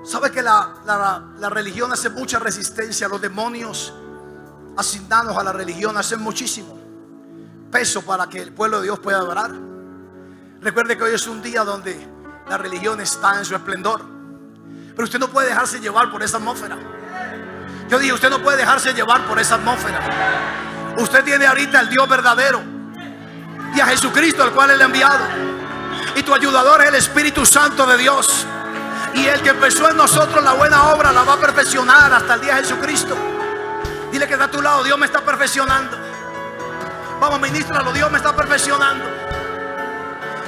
¿Sabe que la religión hace mucha resistencia? Los demonios asignados a la religión hacen muchísimo peso para que el pueblo de Dios pueda adorar. Recuerde que hoy es un día donde la religión está en su esplendor, pero usted no puede dejarse llevar por esa atmósfera. Yo dije, usted no puede dejarse llevar por esa atmósfera. Usted tiene ahorita al Dios verdadero y a Jesucristo, al cual Él ha enviado, y tu ayudador es el Espíritu Santo de Dios. Y el que empezó en nosotros la buena obra la va a perfeccionar hasta el día de Jesucristo. Dile que está a tu lado: Dios me está perfeccionando. Vamos, ministralo: Dios me está perfeccionando.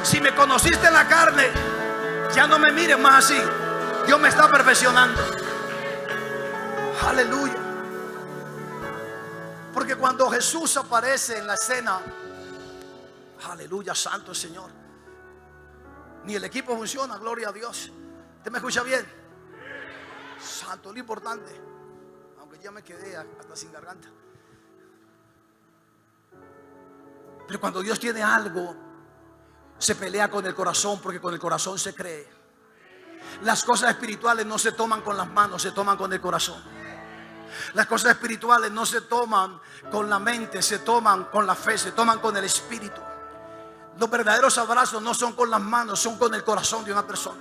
Si me conociste en la carne, ya no me mires más así. Dios me está perfeccionando. Aleluya. Porque cuando Jesús aparece en la escena, aleluya, santo el Señor, ni el equipo funciona, gloria a Dios. ¿Usted me escucha bien? Santo, lo importante. Aunque ya me quedé hasta sin garganta. Pero cuando Dios tiene algo, se pelea con el corazón, porque con el corazón se cree. Las cosas espirituales no se toman con las manos, se toman con el corazón. Las cosas espirituales no se toman con la mente, se toman con la fe, se toman con el espíritu. Los verdaderos abrazos no son con las manos, son con el corazón de una persona.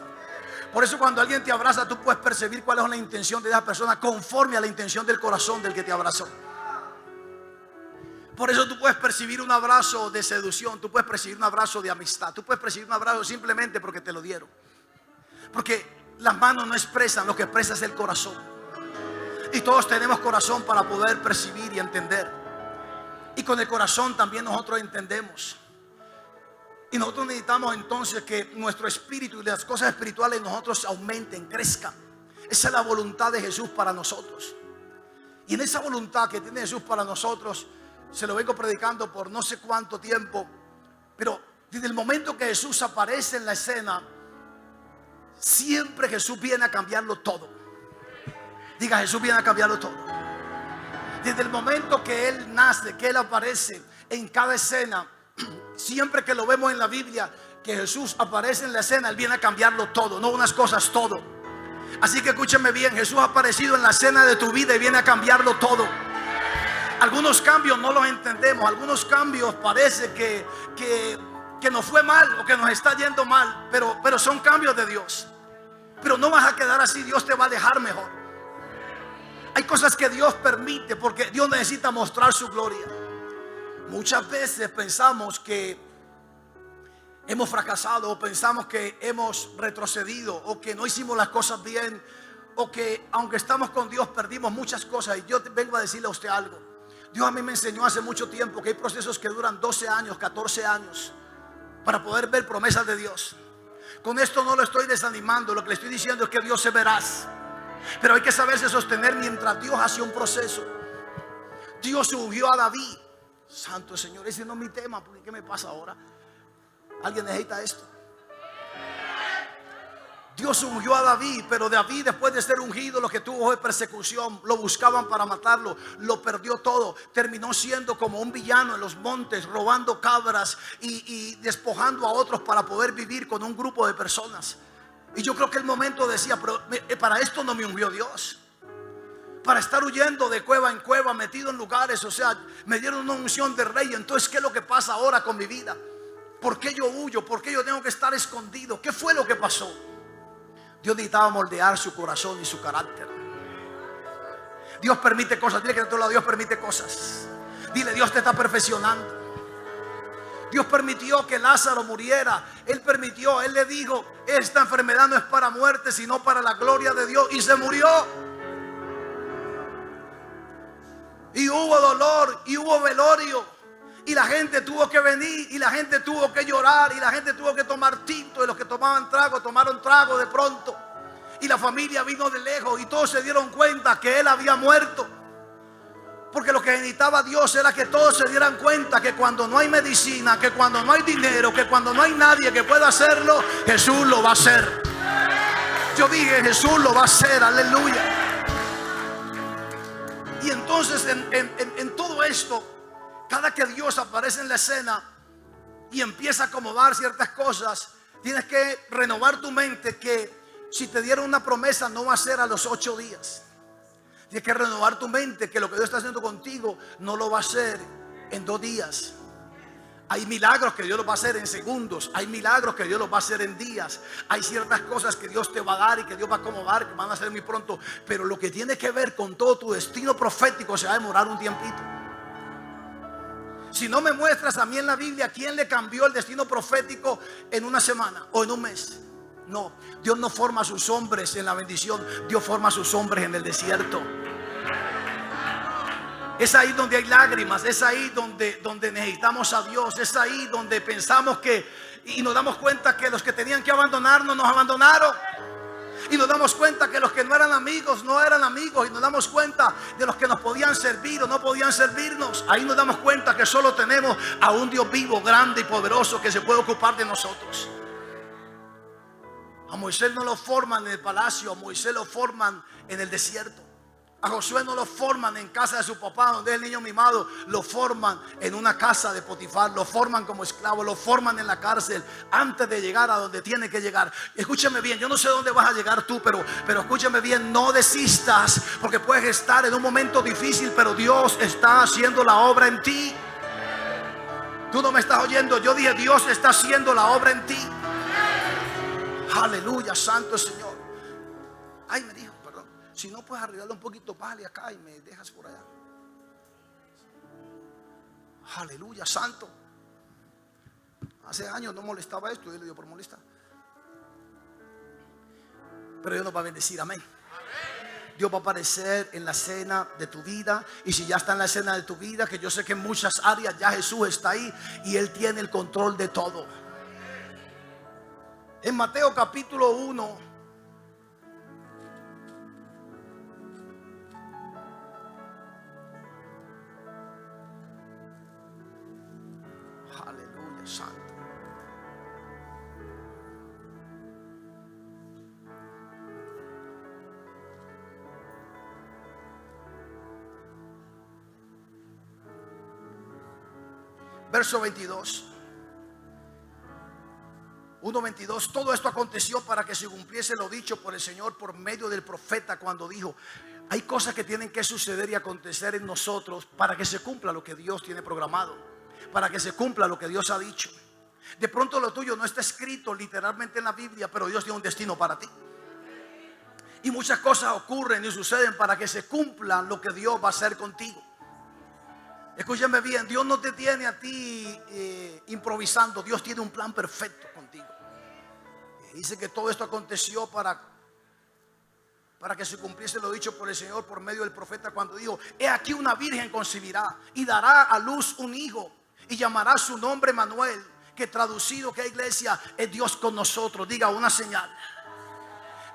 Por eso cuando alguien te abraza, tú puedes percibir cuál es la intención de esa persona conforme a la intención del corazón del que te abrazó. Por eso tú puedes percibir un abrazo de seducción, tú puedes percibir un abrazo de amistad, tú puedes percibir un abrazo simplemente porque te lo dieron. Porque las manos no expresan, lo que expresa es el corazón. Y todos tenemos corazón para poder percibir y entender. Y con el corazón también nosotros entendemos. Y nosotros necesitamos entonces que nuestro espíritu y las cosas espirituales en nosotros aumenten, crezcan. Esa es la voluntad de Jesús para nosotros. Y en esa voluntad que tiene Jesús para nosotros, se lo vengo predicando por no sé cuánto tiempo, pero desde el momento que Jesús aparece en la escena, siempre Jesús viene a cambiarlo todo. Diga: Jesús viene a cambiarlo todo. Desde el momento que Él nace, que Él aparece en cada escena, siempre que lo vemos en la Biblia, que Jesús aparece en la escena, Él viene a cambiarlo todo, no unas cosas, todo. Así que escúcheme bien: Jesús ha aparecido en la escena de tu vida y viene a cambiarlo todo. Algunos cambios no los entendemos, algunos cambios parece que nos fue mal o que nos está yendo mal, pero son cambios de Dios. Pero no vas a quedar así, Dios te va a dejar mejor. Hay cosas que Dios permite porque Dios necesita mostrar su gloria. Muchas veces pensamos que hemos fracasado, o pensamos que hemos retrocedido, o que no hicimos las cosas bien, o que aunque estamos con Dios perdimos muchas cosas. Y yo vengo a decirle a usted algo. Dios a mí me enseñó hace mucho tiempo que hay procesos que duran 12 años, 14 años para poder ver promesas de Dios. Con esto no lo estoy desanimando, lo que le estoy diciendo es que Dios es veraz. Pero hay que saberse sostener mientras Dios hace un proceso. Dios ungió a David. Santo Señor, ese no es mi tema, porque ¿qué me pasa ahora? ¿Alguien necesita esto? Dios ungió a David, pero David, después de ser ungido, lo que tuvo fue persecución. Lo buscaban para matarlo, lo perdió todo. Terminó siendo como un villano en los montes, robando cabras y despojando a otros para poder vivir con un grupo de personas. Y yo creo que el momento decía: pero para esto no me ungió Dios, para estar huyendo de cueva en cueva, metido en lugares. O sea, me dieron una unción de rey. Entonces, ¿qué es lo que pasa ahora con mi vida? ¿Por qué yo huyo? ¿Por qué yo tengo que estar escondido? ¿Qué fue lo que pasó? Dios necesitaba moldear su corazón y su carácter. Dios permite cosas. Dile que a tu lado: Dios permite cosas. Dile: Dios te está perfeccionando. Dios permitió que Lázaro muriera. Él permitió, Él le dijo: esta enfermedad no es para muerte, sino para la gloria de Dios. Y se murió. Y hubo dolor, y hubo velorio. Y la gente tuvo que venir, y la gente tuvo que llorar, y la gente tuvo que tomar tinto. Y los que tomaban trago, tomaron trago de pronto. Y la familia vino de lejos, y todos se dieron cuenta que él había muerto. Porque lo que necesitaba Dios era que todos se dieran cuenta que cuando no hay medicina, que cuando no hay dinero, que cuando no hay nadie que pueda hacerlo, Jesús lo va a hacer. Yo dije: Jesús lo va a hacer, aleluya. Y entonces en todo esto, cada que Dios aparece en la escena y empieza a acomodar ciertas cosas, tienes que renovar tu mente que Si te dieron una promesa, no va a ser a los 8 días. Tienes que renovar tu mente, que lo que Dios está haciendo contigo no lo va a hacer en 2 días. Hay milagros que Dios los va a hacer en segundos. Hay milagros que Dios los va a hacer en días. Hay ciertas cosas que Dios te va a dar y que Dios va a acomodar, que van a ser muy pronto. Pero lo que tiene que ver con todo tu destino profético se va a demorar un tiempito. Si no me muestras a mí en la Biblia quién le cambió el destino profético en una semana o en un mes. No, Dios no forma a sus hombres en la bendición. Dios forma a sus hombres en el desierto. Es ahí donde hay lágrimas, es ahí donde necesitamos a Dios, es ahí donde pensamos y nos damos cuenta que los que tenían que abandonarnos nos abandonaron. Y nos damos cuenta que los que no eran amigos no eran amigos. Y nos damos cuenta de los que nos podían servir o no podían servirnos. Ahí nos damos cuenta que solo tenemos a un Dios vivo, grande y poderoso, que se puede ocupar de nosotros. A Moisés no lo forman en el palacio, a Moisés lo forman en el desierto. A Josué no lo forman en casa de su papá, donde es el niño mimado. Lo forman en una casa de Potifar. Lo forman como esclavo. Lo forman en la cárcel antes de llegar a donde tiene que llegar. Escúchame bien, yo no sé dónde vas a llegar tú, pero escúchame bien, no desistas, porque puedes estar en un momento difícil, pero Dios está haciendo la obra en ti. Tú no me estás oyendo. Yo dije, Dios está haciendo la obra en ti. Aleluya, santo Señor. Ay, me dijo, perdón. Si no puedes arreglarlo un poquito, bájale acá y me dejas por allá. Aleluya, santo. Hace años no molestaba esto, Dios le dio por molestar. Pero Dios nos va a bendecir, amén. Dios va a aparecer en la escena de tu vida. Y si ya está en la escena de tu vida, que yo sé que en muchas áreas ya Jesús está ahí y Él tiene el control de todo. En Mateo capítulo 1, aleluya, santo. Verso 22. 1:22. Todo esto aconteció para que se cumpliese lo dicho por el Señor por medio del profeta, cuando dijo: hay cosas que tienen que suceder y acontecer en nosotros para que se cumpla lo que Dios tiene programado, para que se cumpla lo que Dios ha dicho. De pronto lo tuyo no está escrito literalmente en la Biblia, pero Dios tiene un destino para ti. Y muchas cosas ocurren y suceden para que se cumpla lo que Dios va a hacer contigo. Escúchame bien, Dios no te tiene a ti improvisando. Dios tiene un plan perfecto contigo. Dice que todo esto aconteció para que se cumpliese lo dicho por el Señor por medio del profeta, cuando dijo: he aquí una virgen concebirá y dará a luz un hijo y llamará su nombre Manuel, que traducido, que iglesia, es Dios con nosotros. Diga, una señal.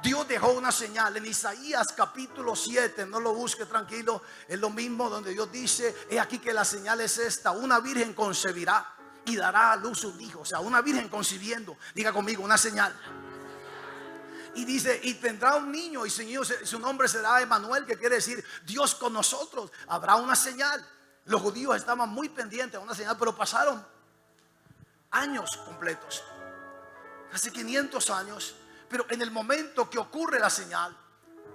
Dios dejó una señal en Isaías capítulo 7, no lo busque, tranquilo, es lo mismo donde Dios dice: he aquí que la señal es esta, una virgen concebirá y dará a luz un hijo. O sea, una virgen concibiendo. Diga conmigo, una señal. Y dice: y tendrá un niño y su nombre será Emanuel, que quiere decir Dios con nosotros. Habrá una señal. Los judíos estaban muy pendientes a una señal, pero pasaron años completos, casi 500 años. Pero en el momento que ocurre la señal,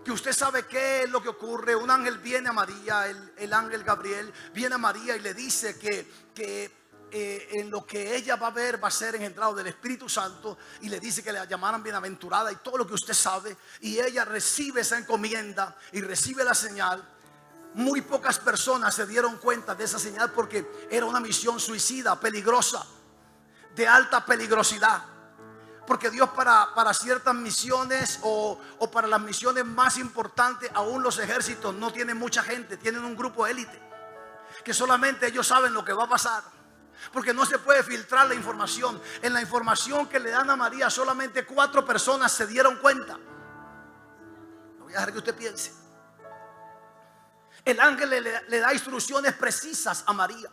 que usted sabe qué es lo que ocurre, un ángel viene a María, el ángel Gabriel viene a María y le dice que en lo que ella va a ver va a ser engendrado del Espíritu Santo, y le dice que la llamaran bienaventurada y todo lo que usted sabe. Y ella recibe esa encomienda y recibe la señal. Muy pocas personas se dieron cuenta de esa señal, porque era una misión suicida, peligrosa, de alta peligrosidad. Porque Dios para ciertas misiones o para las misiones más importantes, aún los ejércitos no tienen mucha gente, tienen un grupo élite que solamente ellos saben lo que va a pasar, porque no se puede filtrar la información. En la información que le dan a María, solamente 4 personas se dieron cuenta. No voy a dejar que usted piense. El ángel le da instrucciones precisas a María,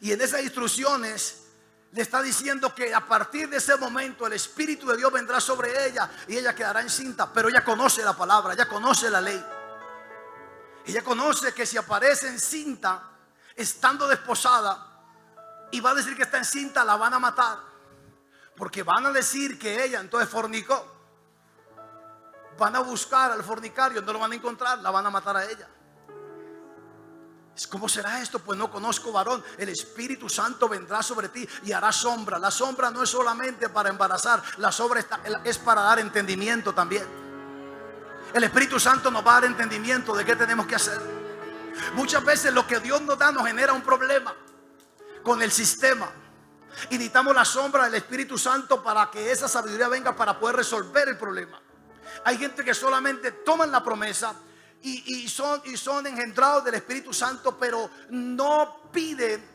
y en esas instrucciones le está diciendo que a partir de ese momento el Espíritu de Dios vendrá sobre ella y ella quedará encinta. Pero ella conoce la palabra, ella conoce la ley. Ella conoce que si aparece encinta, estando desposada, y va a decir que está encinta, la van a matar, porque van a decir que ella entonces fornicó. van a buscar al fornicario, no lo van a encontrar, la van a matar a ella. ¿Cómo será esto? Pues no conozco varón. El Espíritu Santo vendrá sobre ti y hará sombra. La sombra no es solamente para embarazar, la sombra es para dar entendimiento también. El Espíritu Santo nos va a dar entendimiento de qué tenemos que hacer. Muchas veces lo que Dios nos da nos genera un problema con el sistema, y necesitamos la sombra del Espíritu Santo para que esa sabiduría venga para poder resolver el problema. Hay gente que solamente toman la promesa y son engendrados del Espíritu Santo, pero no piden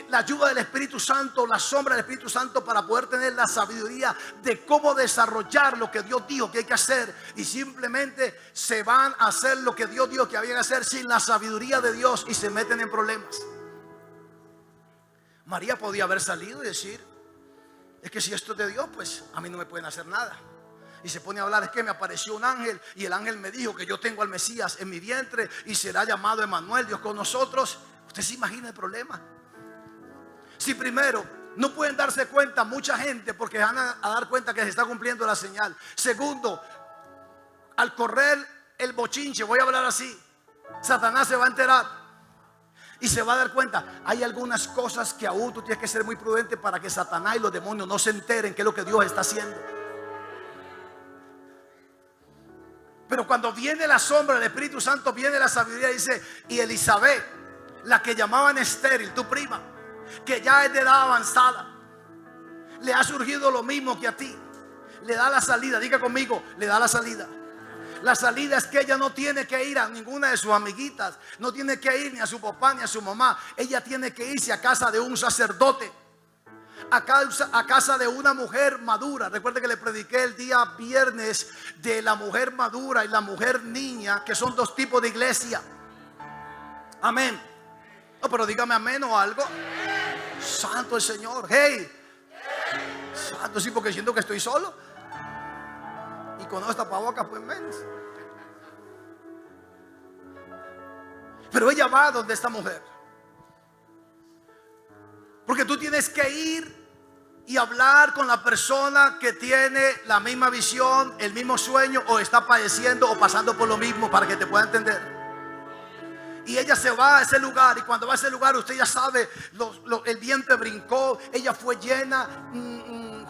la ayuda del Espíritu Santo, la sombra del Espíritu Santo, para poder tener la sabiduría de cómo desarrollar lo que Dios dijo que hay que hacer, y simplemente se van a hacer lo que Dios dijo que había que hacer sin la sabiduría de Dios, y se meten en problemas. María podía haber salido y decir: es que si esto es de Dios, pues a mí no me pueden hacer nada. Y se pone a hablar: es que me apareció un ángel y el ángel me dijo que yo tengo al Mesías en mi vientre y será llamado Emmanuel, Dios con nosotros. ¿Usted se imagina el problema? Si primero no pueden darse cuenta mucha gente, porque van a dar cuenta que se está cumpliendo la señal. Segundo, al correr el bochinche, voy a hablar así, Satanás se va a enterar y se va a dar cuenta. Hay algunas cosas que aún tú tienes que ser muy prudente para que Satanás y los demonios no se enteren qué es lo que Dios está haciendo. Pero cuando viene la sombra del Espíritu Santo, viene la sabiduría. Dice: y Elizabeth, la que llamaban estéril, tu prima, que ya es de edad avanzada, le ha surgido lo mismo que a ti. Le da la salida. Diga conmigo: le da la salida. La salida es que ella no tiene que ir a ninguna de sus amiguitas, no tiene que ir ni a su papá ni a su mamá. Ella tiene que irse a casa de un sacerdote, a casa de una mujer madura. Recuerde que le prediqué el día viernes de la mujer madura y la mujer niña, que son dos tipos de iglesia. Amén. No, pero dígame amén o algo. Santo el Señor. Hey, santo, sí, porque siento que estoy solo. Y con los tapabocas pues menos. Pero ella va donde esta mujer, porque tú tienes que ir y hablar con la persona que tiene la misma visión, el mismo sueño, o está padeciendo o pasando por lo mismo, para que te pueda entender. Y ella se va a ese lugar, y cuando va a ese lugar, usted ya sabe, el vientre brincó, ella fue llena,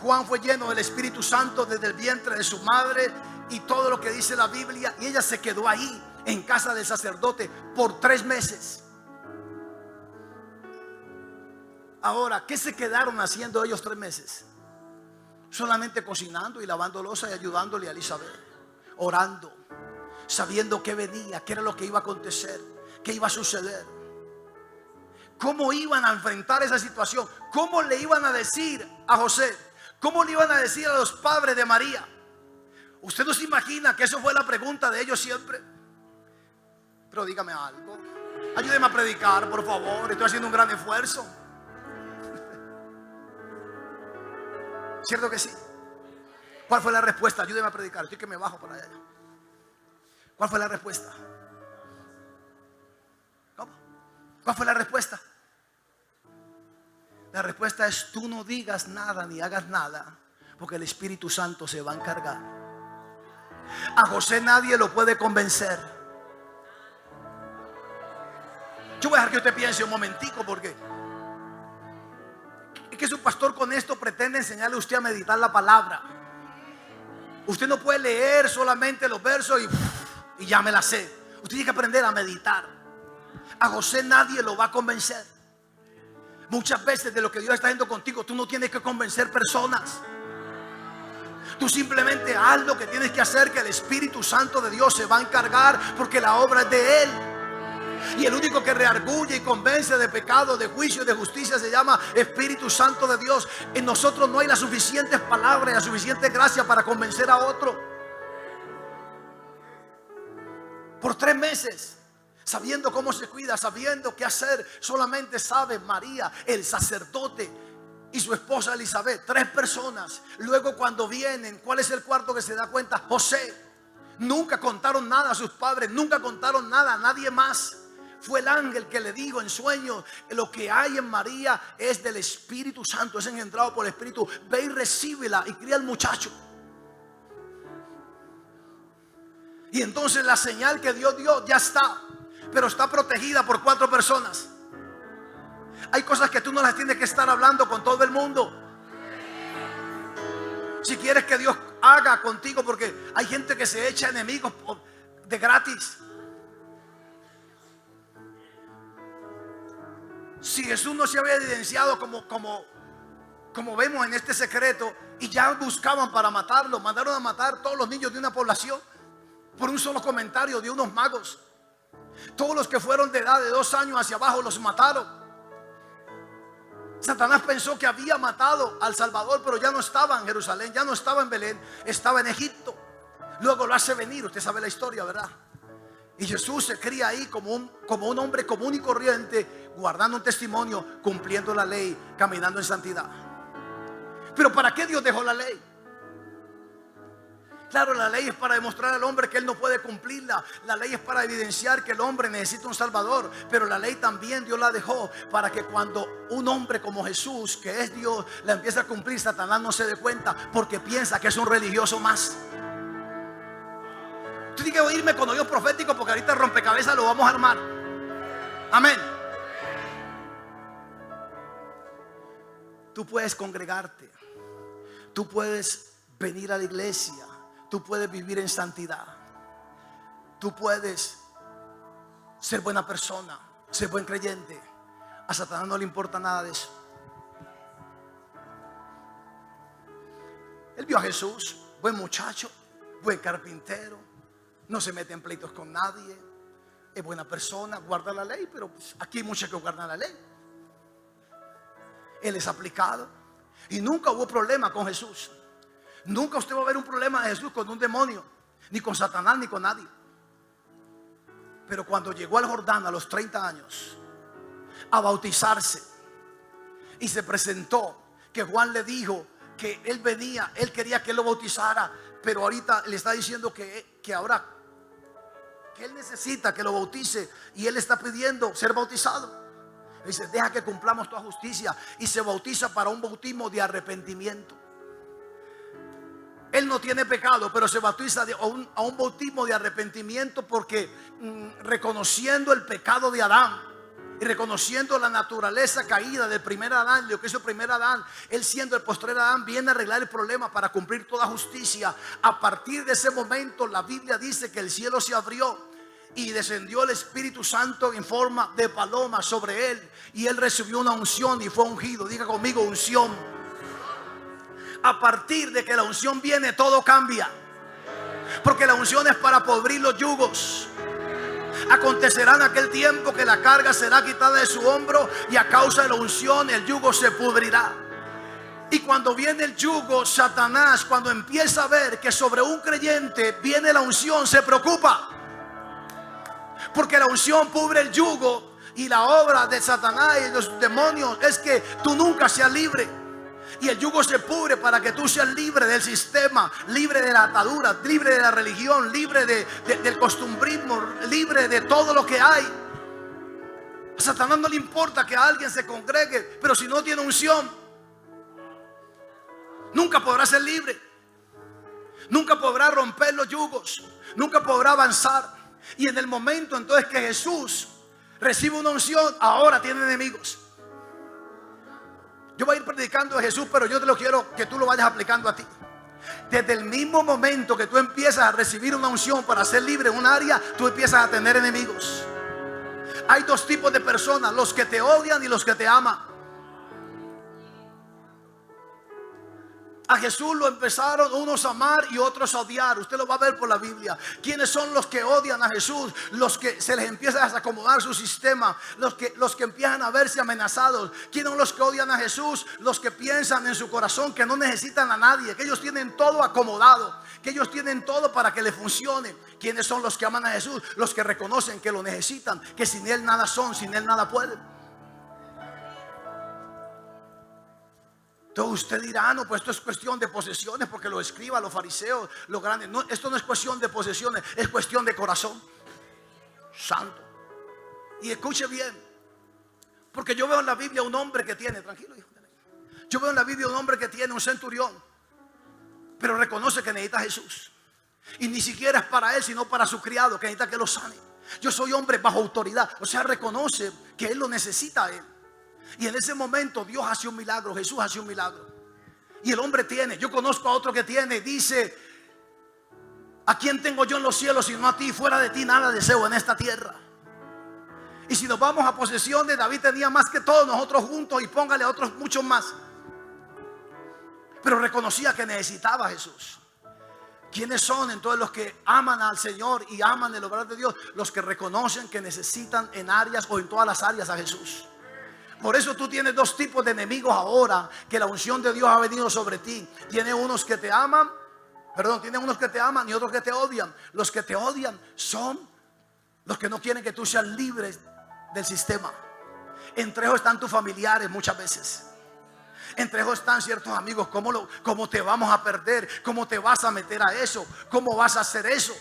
Juan fue lleno del Espíritu Santo desde el vientre de su madre, y todo lo que dice la Biblia. Y ella se quedó ahí en casa del sacerdote por 3 meses. Ahora, ¿qué se quedaron haciendo ellos 3 meses? Solamente cocinando y lavando loza y ayudándole a Elizabeth, orando, sabiendo qué venía, qué era lo que iba a acontecer, qué iba a suceder, cómo iban a enfrentar esa situación, cómo le iban a decir a José, cómo le iban a decir a los padres de María. Usted no se imagina que eso fue la pregunta de ellos siempre. Pero dígame algo, ayúdeme a predicar, por favor, estoy haciendo un gran esfuerzo. ¿Cierto que sí? ¿Cuál fue la respuesta? Ayúdeme a predicar, estoy que me bajo para allá. ¿Cuál fue la respuesta? ¿Cómo? ¿Cuál fue la respuesta? La respuesta es: tú no digas nada ni hagas nada, porque el Espíritu Santo se va a encargar. A José nadie lo puede convencer. Yo voy a dejar que usted piense un momentico, porque es que su pastor con esto pretende enseñarle a usted a meditar la palabra. Usted no puede leer solamente los versos y ya me la sé. Usted tiene que aprender a meditar. A José nadie lo va a convencer. Muchas veces de lo que Dios está haciendo contigo, tú no tienes que convencer personas. Tú simplemente haz lo que tienes que hacer, que el Espíritu Santo de Dios se va a encargar, porque la obra es de Él. Y el único que reargulle y convence de pecado, de juicio y de justicia se llama Espíritu Santo de Dios. En nosotros no hay las suficientes palabras y la suficiente gracia para convencer a otro. Por 3 meses, sabiendo cómo se cuida, sabiendo qué hacer, solamente sabe María, el sacerdote, y su esposa Elizabeth. 3 personas. Luego, cuando vienen, ¿cuál es el cuarto que se da cuenta? José. Nunca contaron nada a sus padres, nunca contaron nada a nadie más. Fue el ángel que le dijo en sueños: lo que hay en María es del Espíritu Santo, es engendrado por el Espíritu. Ve y recíbela y cría al muchacho. Y entonces la señal que Dios dio ya está, pero está protegida por 4 personas. Hay cosas que tú no las tienes que estar hablando con todo el mundo. Si quieres que Dios haga contigo, porque hay gente que se echa enemigos de gratis. Si Jesús no se había evidenciado como vemos en este secreto, y ya buscaban para matarlo, mandaron a matar todos los niños de una población por un solo comentario de unos magos. Todos los que fueron de edad de 2 años hacia abajo los mataron. Satanás pensó que había matado al Salvador, pero ya no estaba en Jerusalén, ya no estaba en Belén, estaba en Egipto. Luego lo hace venir, usted sabe la historia, ¿verdad? Y Jesús se cría ahí como un hombre común y corriente, guardando un testimonio, cumpliendo la ley, caminando en santidad. Pero ¿para qué Dios dejó la ley? Claro, la ley es para demostrar al hombre que él no puede cumplirla. La ley es para evidenciar que el hombre necesita un salvador. Pero la ley también Dios la dejó para que cuando un hombre como Jesús, que es Dios, la empieza a cumplir, Satanás no se dé cuenta, porque piensa que es un religioso más. Tú tienes que oírme con oídos proféticos, porque ahorita el rompecabezas lo vamos a armar. Amén. Tú puedes congregarte, tú puedes venir a la iglesia, tú puedes vivir en santidad, tú puedes ser buena persona, ser buen creyente. A Satanás no le importa nada de eso. Él vio a Jesús, buen muchacho, buen carpintero, no se mete en pleitos con nadie, es buena persona, guarda la ley. Pero pues, aquí hay muchos que guardan la ley. Él es aplicado y nunca hubo problema con Jesús. Nunca usted va a ver un problema de Jesús con un demonio, ni con Satanás, ni con nadie. Pero cuando llegó al Jordán a los 30 años a bautizarse, y se presentó, que Juan le dijo que él venía, él quería que él lo bautizara, pero ahorita le está diciendo que ahora que él necesita que lo bautice, y él está pidiendo ser bautizado. Dice: deja que cumplamos toda justicia, y se bautiza para un bautismo de arrepentimiento. Él no tiene pecado, pero se bautiza a un bautismo de arrepentimiento, porque reconociendo el pecado de Adán y reconociendo la naturaleza caída del primer Adán, lo que hizo el primer Adán, él siendo el postrer Adán, viene a arreglar el problema para cumplir toda justicia. A partir de ese momento, la Biblia dice que el cielo se abrió y descendió el Espíritu Santo en forma de paloma sobre él, y él recibió una unción y fue ungido. Diga conmigo: unción. A partir de que la unción viene, todo cambia, porque la unción es para pudrir los yugos. Acontecerá en aquel tiempo que la carga será quitada de su hombro, y a causa de la unción el yugo se pudrirá. Y cuando viene el yugo, Satanás, cuando empieza a ver que sobre un creyente viene la unción, se preocupa, porque la unción cubre el yugo. Y la obra de Satanás y los demonios es que tú nunca seas libre. Y el yugo se pudre para que tú seas libre del sistema, libre de la atadura, libre de la religión, libre del costumbrismo, libre de todo lo que hay. A Satanás no le importa que alguien se congregue, pero si no tiene unción, nunca podrá ser libre, nunca podrá romper los yugos, nunca podrá avanzar. Y en el momento entonces que Jesús recibe una unción, ahora tiene enemigos. Yo voy a ir predicando de Jesús, pero yo te lo quiero que tú lo vayas aplicando a ti. Desde el mismo momento que tú empiezas a recibir una unción para ser libre en un área, tú empiezas a tener enemigos. Hay 2 tipos de personas: los que te odian y los que te aman. A Jesús lo empezaron unos a amar y otros a odiar. Usted lo va a ver por la Biblia. ¿Quiénes son los que odian a Jesús? Los que se les empieza a desacomodar su sistema, los que empiezan a verse amenazados. ¿Quiénes son los que odian a Jesús? Los que piensan en su corazón que no necesitan a nadie, que ellos tienen todo acomodado, que ellos tienen todo para que les funcione. ¿Quiénes son los que aman a Jesús? Los que reconocen que lo necesitan, que sin Él nada son, sin Él nada pueden. Entonces usted dirá: no, pues esto es cuestión de posesiones, porque lo escriban los fariseos, los grandes. No, esto no es cuestión de posesiones, es cuestión de corazón santo. Y escuche bien, porque yo veo en la Biblia un hombre que tiene, tranquilo hijo, yo veo en la Biblia un hombre que tiene un centurión, pero reconoce que necesita a Jesús. Y ni siquiera es para él, sino para su criado, que necesita que lo sane. Yo soy hombre bajo autoridad. O sea, reconoce que él lo necesita a él. Y en ese momento Dios hace un milagro, Jesús hace un milagro. Y el hombre tiene, yo conozco a otro que tiene, dice: ¿a quién tengo yo en los cielos sino a ti? Fuera de ti nada deseo en esta tierra. Y si nos vamos a posesiones, David tenía más que todos nosotros juntos, y póngale a otros muchos más. Pero reconocía que necesitaba a Jesús. ¿Quiénes son entonces los que aman al Señor y aman el obrar de Dios? Los que reconocen que necesitan en áreas o en todas las áreas a Jesús. Por eso tú tienes dos tipos de enemigos ahora, que la unción de Dios ha venido sobre ti. Tiene unos que te aman, tiene unos que te aman y otros que te odian. Los que te odian son los que no quieren que tú seas libre del sistema. Entre ellos están tus familiares muchas veces. Entre ellos están ciertos amigos. ¿Cómo te vamos a perder? ¿Cómo te vas a meter a eso? ¿Cómo vas a hacer eso?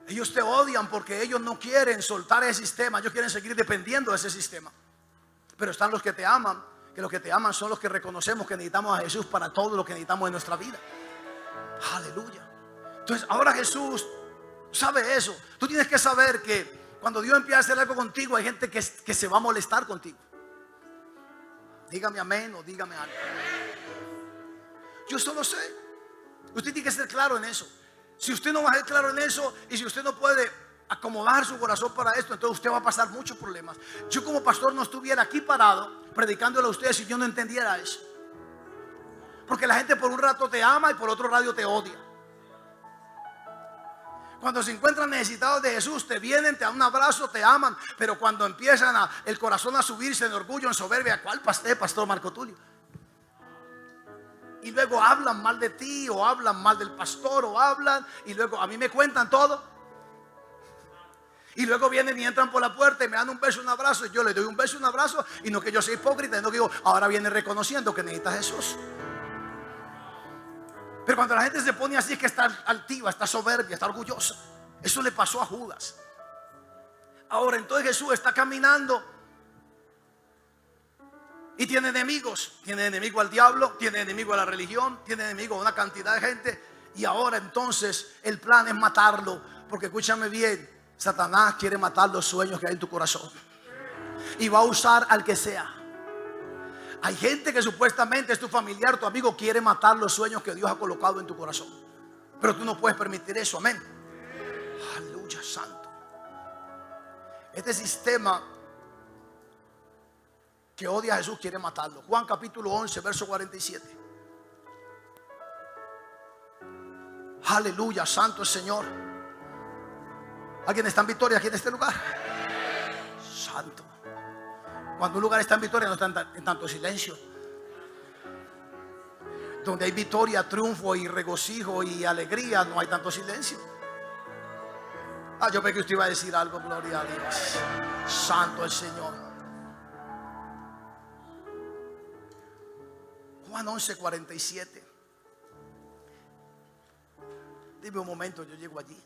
Ellos te odian porque ellos no quieren soltar ese sistema. Ellos quieren seguir dependiendo de ese sistema. Pero están los que te aman, que los que te aman son los que reconocemos que necesitamos a Jesús para todo lo que necesitamos en nuestra vida. Aleluya. Entonces ahora Jesús sabe eso. Tú tienes que saber que cuando Dios empieza a hacer algo contigo, hay gente que se va a molestar contigo. Dígame amén o dígame algo. Yo solo sé. Usted tiene que ser claro en eso. Si usted no va a ser claro en eso, y si usted no puede acomodar su corazón para esto, entonces usted va a pasar muchos problemas. Yo como pastor no estuviera aquí parado predicándole a ustedes si yo no entendiera eso. Porque la gente por un rato te ama y por otro rato te odia. Cuando se encuentran necesitados de Jesús, te vienen, te dan un abrazo, te aman. Pero cuando empiezan el corazón a subirse en orgullo, en soberbia, ¿cuál pastor Marco Tulio? Y luego hablan mal de ti, o hablan mal del pastor, o hablan, y luego a mí me cuentan todo. Y luego vienen y entran por la puerta y me dan un beso, un abrazo, y yo les doy un beso, un abrazo. Y no que yo sea hipócrita, no que digo, ahora viene reconociendo que necesita a Jesús. Pero cuando la gente se pone así, es que está altiva, está soberbia, está orgullosa. Eso le pasó a Judas. Ahora entonces Jesús está caminando y tiene enemigos. Tiene enemigo al diablo, tiene enemigo a la religión, tiene enemigo a una cantidad de gente. Y ahora entonces el plan es matarlo. Porque escúchame bien, Satanás quiere matar los sueños que hay en tu corazón. Y va a usar al que sea. Hay gente que supuestamente es tu familiar, tu amigo, quiere matar los sueños que Dios ha colocado en tu corazón. Pero tú no puedes permitir eso, amén. Aleluya, santo. Este sistema que odia a Jesús quiere matarlo. Juan capítulo 11, verso 47. Aleluya, santo el Señor. ¿Alguien está en victoria aquí en este lugar? Santo. Cuando un lugar está en victoria, no está en tanto silencio. Donde hay victoria, triunfo y regocijo y alegría, no hay tanto silencio. Yo pensé que usted iba a decir algo, gloria a Dios. Santo el Señor. Juan 11, 47. Dime un momento, yo llego allí.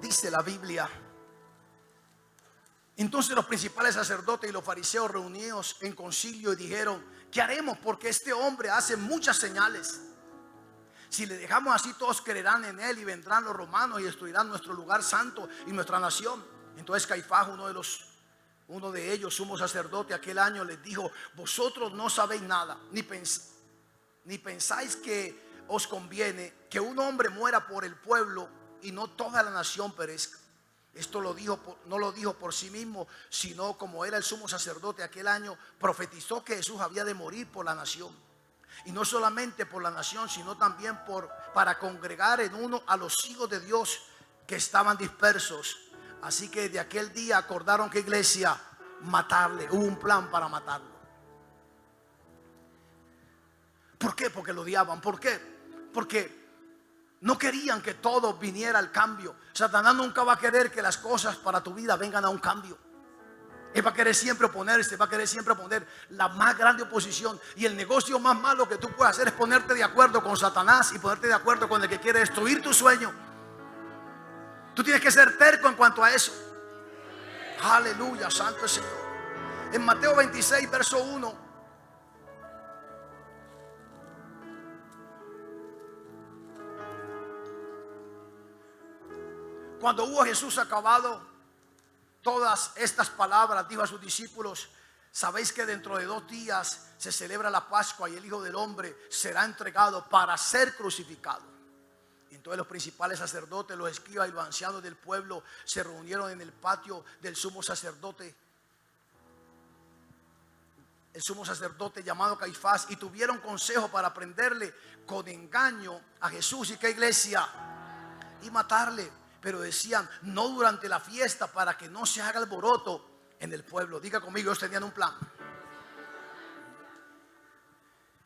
Dice la Biblia: entonces los principales sacerdotes y los fariseos reunidos en concilio y dijeron: ¿qué haremos? Porque este hombre hace muchas señales. Si le dejamos así, todos creerán en él, y vendrán los romanos y destruirán nuestro lugar santo y nuestra nación. Entonces Caifás, uno de ellos, sumo sacerdote, aquel año les dijo: vosotros no sabéis nada, ni pensáis que os conviene que un hombre muera por el pueblo y no toda la nación perezca. Esto no lo dijo por sí mismo, sino como era el sumo sacerdote aquel año, profetizó que Jesús había de morir por la nación. Y no solamente por la nación, sino también para congregar en uno a los hijos de Dios que estaban dispersos. Así que de aquel día acordaron, que iglesia, matarle. Hubo un plan para matarlo. ¿Por qué? Porque lo odiaban. ¿Por qué? Porque no querían que todo viniera al cambio. Satanás nunca va a querer que las cosas para tu vida vengan a un cambio. Él va a querer siempre oponerse, va a querer siempre poner la más grande oposición. Y el negocio más malo que tú puedes hacer es ponerte de acuerdo con Satanás y ponerte de acuerdo con el que quiere destruir tu sueño. Tú tienes que ser terco en cuanto a eso. Aleluya, santo el Señor. En Mateo 26, verso 1. Cuando hubo Jesús acabado todas estas palabras, dijo a sus discípulos: sabéis que dentro de 2 días se celebra la Pascua y el Hijo del Hombre será entregado para ser crucificado. Entonces los principales sacerdotes, los escribas y los ancianos del pueblo se reunieron en el patio del sumo sacerdote, el sumo sacerdote llamado Caifás, y tuvieron consejo para prenderle con engaño a Jesús. ¿Y qué, iglesia? Y matarle. Pero decían: no durante la fiesta, para que no se haga alboroto en el pueblo. Diga conmigo, ellos tenían un plan.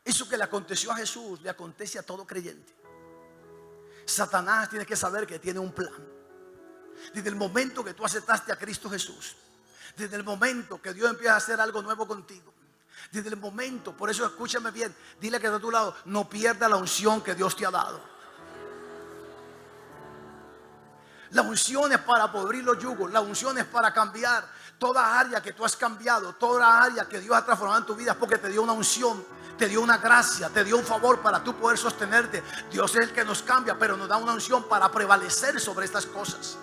Eso que le aconteció a Jesús le acontece a todo creyente. Satanás tiene que saber que tiene un plan. Desde el momento que tú aceptaste a Cristo Jesús, desde el momento que Dios empieza a hacer algo nuevo contigo, desde el momento, por eso escúchame bien, dile que está a tu lado: no pierda la unción que Dios te ha dado. La unción es para podrir los yugos. La unción es para cambiar toda área que tú has cambiado, toda área que Dios ha transformado en tu vida, porque te dio una unción, te dio una gracia, te dio un favor para tú poder sostenerte. Dios es el que nos cambia, pero nos da una unción para prevalecer sobre estas cosas.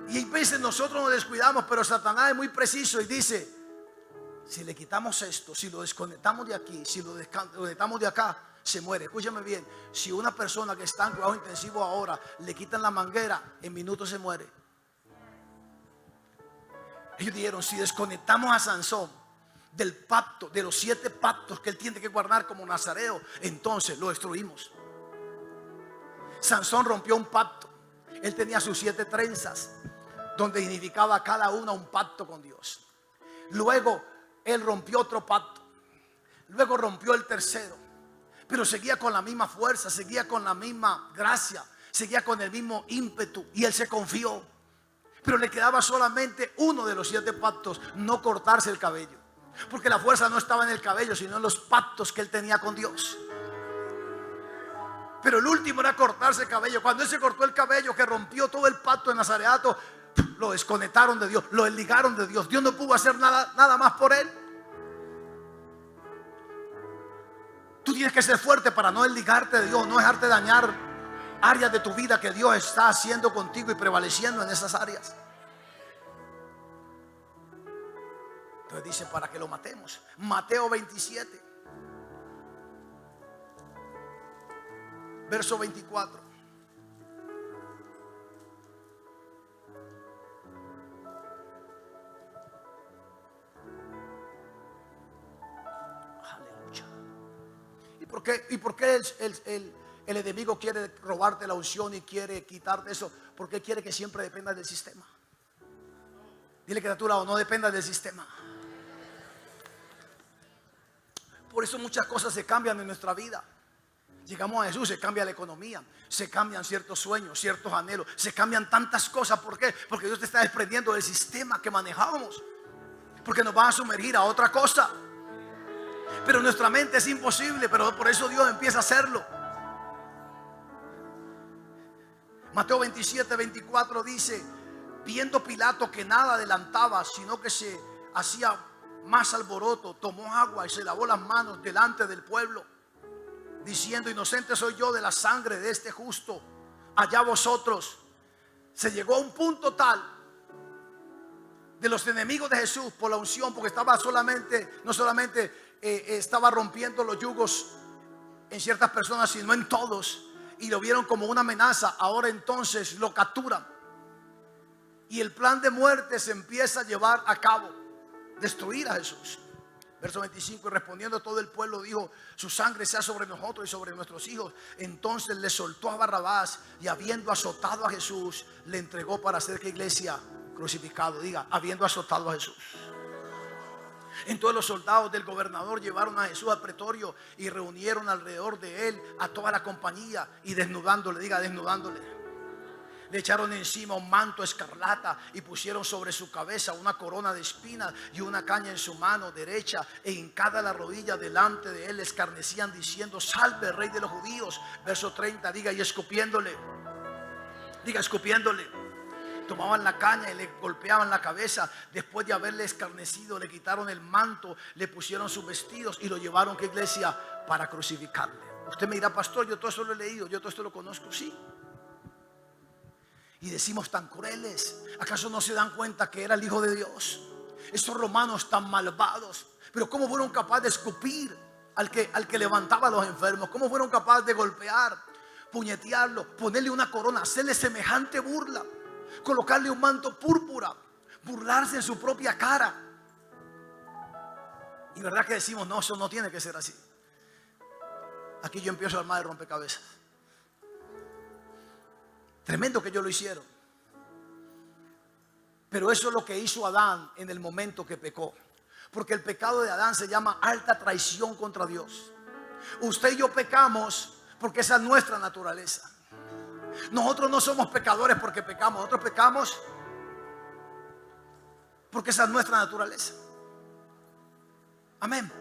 Y a veces nosotros nos descuidamos, pero Satanás es muy preciso y dice: si le quitamos esto, si lo desconectamos de aquí, si lo desconectamos de acá, se muere. Escúchame bien: si una persona que está en cuidado intensivo ahora le quitan la manguera, en minutos se muere. Ellos dijeron: si desconectamos a Sansón del pacto, de los 7 pactos que él tiene que guardar como nazareo, entonces lo destruimos. Sansón rompió un pacto. Él tenía sus 7 trenzas, donde significaba cada una un pacto con Dios. Luego él rompió otro pacto. Luego rompió el tercero. Pero seguía con la misma fuerza, seguía con la misma gracia, seguía con el mismo ímpetu, y él se confió. Pero le quedaba solamente uno de los 7 pactos: no cortarse el cabello. Porque la fuerza no estaba en el cabello, sino en los pactos que él tenía con Dios. Pero el último era cortarse el cabello. Cuando él se cortó el cabello, que rompió todo el pacto de Nazareato, lo desconectaron de Dios, lo desligaron de Dios. Dios no pudo hacer nada más por él. Tú tienes que ser fuerte para no desligarte de Dios, no dejarte dañar áreas de tu vida que Dios está haciendo contigo y prevaleciendo en esas áreas. Entonces dice: para que lo matemos. Mateo 27, verso 24. Aleluya. ¿Y por qué el enemigo quiere robarte la unción y quiere quitarte eso? Porque quiere que siempre dependas del sistema. Dile que está a tu lado: no dependas del sistema. Por eso muchas cosas se cambian en nuestra vida. Llegamos a Jesús, se cambia la economía, se cambian ciertos sueños, ciertos anhelos, se cambian tantas cosas. ¿Por qué? Porque Dios te está desprendiendo del sistema que manejábamos, porque nos va a sumergir a otra cosa. Pero nuestra mente es imposible, pero por eso Dios empieza a hacerlo. Mateo 27, 24 dice: viendo Pilato que nada adelantaba, sino que se hacía más alboroto, tomó agua y se lavó las manos delante del pueblo, diciendo: inocente soy yo de la sangre de este justo, allá vosotros. Se llegó a un punto tal de los enemigos de Jesús por la unción, porque estaba no solamente estaba rompiendo los yugos en ciertas personas, sino en todos, y lo vieron como una amenaza. Ahora entonces lo capturan y el plan de muerte se empieza a llevar a cabo: destruir a Jesús. Verso 25: y respondiendo todo el pueblo dijo: su sangre sea sobre nosotros y sobre nuestros hijos. Entonces le soltó a Barrabás, y habiendo azotado a Jesús, le entregó para ser, ¿qué, iglesia? Crucificado. Diga: habiendo azotado a Jesús. Entonces los soldados del gobernador llevaron a Jesús al pretorio y reunieron alrededor de él a toda la compañía, y desnudándole, diga, desnudándole, le echaron encima un manto escarlata y pusieron sobre su cabeza una corona de espinas y una caña en su mano derecha, e hincada la rodilla delante de él le escarnecían diciendo: salve, rey de los judíos. Verso 30, diga: y escupiéndole, Diga, escupiéndole. Tomaban la caña y le golpeaban la cabeza. Después de haberle escarnecido, le quitaron el manto, le pusieron sus vestidos y lo llevaron, ¿qué iglesia? Para crucificarle. Usted me dirá, pastor, yo todo esto lo he leído, yo todo esto lo conozco. Sí. Y decimos, tan crueles. ¿Acaso no se dan cuenta que era el Hijo de Dios? Estos romanos tan malvados. Pero ¿cómo fueron capaces de escupir al que levantaba a los enfermos? ¿Cómo fueron capaces de golpear, puñetearlo, ponerle una corona, hacerle semejante burla, colocarle un manto púrpura, burlarse en su propia cara? Y verdad que decimos, no, eso no tiene que ser así. Aquí yo empiezo a armar el rompecabezas. Tremendo que ellos lo hicieron. Pero eso es lo que hizo Adán en el momento que pecó. Porque el pecado de Adán se llama alta traición contra Dios. Usted y yo pecamos porque esa es nuestra naturaleza. Nosotros no somos pecadores porque pecamos. Nosotros pecamos porque esa es nuestra naturaleza. Amén.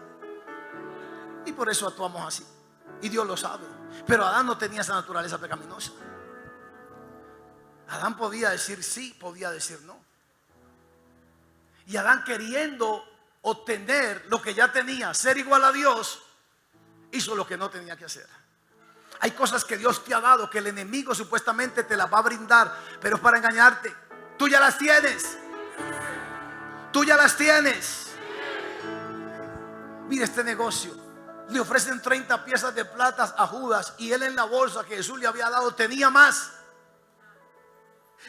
Y por eso actuamos así. Y Dios lo sabe. Pero Adán no tenía esa naturaleza pecaminosa. Adán podía decir sí, podía decir no. Y Adán, queriendo obtener lo que ya tenía, ser igual a Dios, hizo lo que no tenía que hacer. Hay cosas que Dios te ha dado, que el enemigo supuestamente te las va a brindar, pero es para engañarte. Tú ya las tienes. Tú ya las tienes. Mira este negocio. Le ofrecen 30 piezas de plata a Judas, y él en la bolsa que Jesús le había dado tenía más.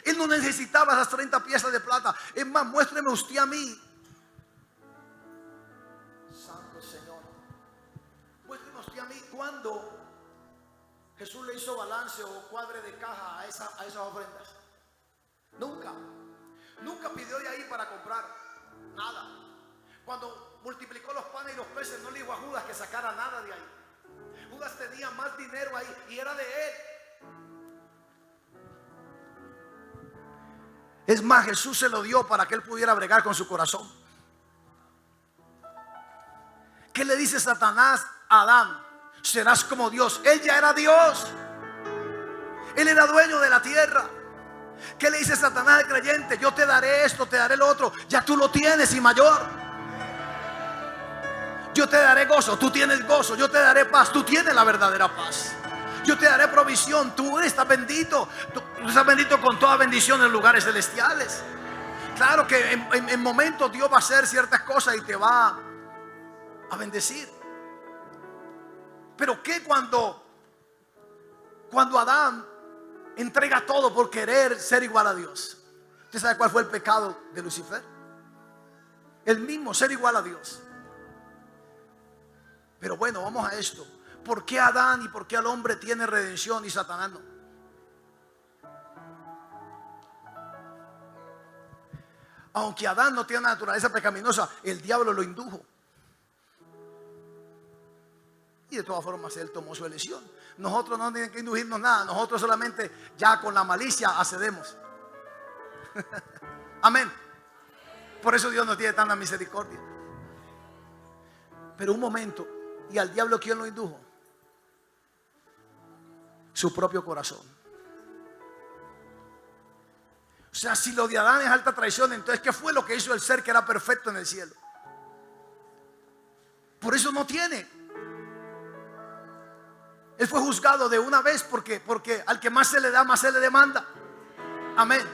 Él no necesitaba esas 30 piezas de plata. Es más, muéstreme usted a mí. Santo Señor. Muéstreme usted a mí cuando Jesús le hizo balance o cuadre de caja a esas ofrendas. Nunca. Nunca pidió de ahí para comprar nada. Cuando multiplicó los panes y los peces, no le dijo a Judas que sacara nada de ahí. Judas tenía más dinero ahí y era de él. Es más, Jesús se lo dio para que él pudiera bregar con su corazón. ¿Qué le dice Satanás a Adán? Serás como Dios. Él ya era Dios. Él era dueño de la tierra. ¿Qué le dice Satanás al creyente? Yo te daré esto, te daré lo otro. Ya tú lo tienes y mayor. Yo te daré gozo, tú tienes gozo. Yo te daré paz, tú tienes la verdadera paz. Yo te daré provisión, tú estás bendito. Tú estás bendito con toda bendición en lugares celestiales. Claro que en momentos Dios va a hacer ciertas cosas y te va a bendecir. Pero ¿qué cuando Adán entrega todo por querer ser igual a Dios? ¿Usted sabe cuál fue el pecado de Lucifer? El mismo, ser igual a Dios. Pero bueno, vamos a esto. ¿Por qué Adán y por qué el hombre tiene redención y Satanás no? Aunque Adán no tiene una naturaleza pecaminosa, el diablo lo indujo. Y de todas formas él tomó su elección. Nosotros no tienen que inducirnos nada. Nosotros solamente ya con la malicia accedemos. Amén. Por eso Dios no tiene tanta misericordia. Pero un momento. ¿Y al diablo quién lo indujo? Su propio corazón. O sea, si lo de Adán es alta traición, entonces ¿qué fue lo que hizo el ser que era perfecto en el cielo? Por eso no tiene. Él fue juzgado de una vez porque al que más se le da, más se le demanda. Amén.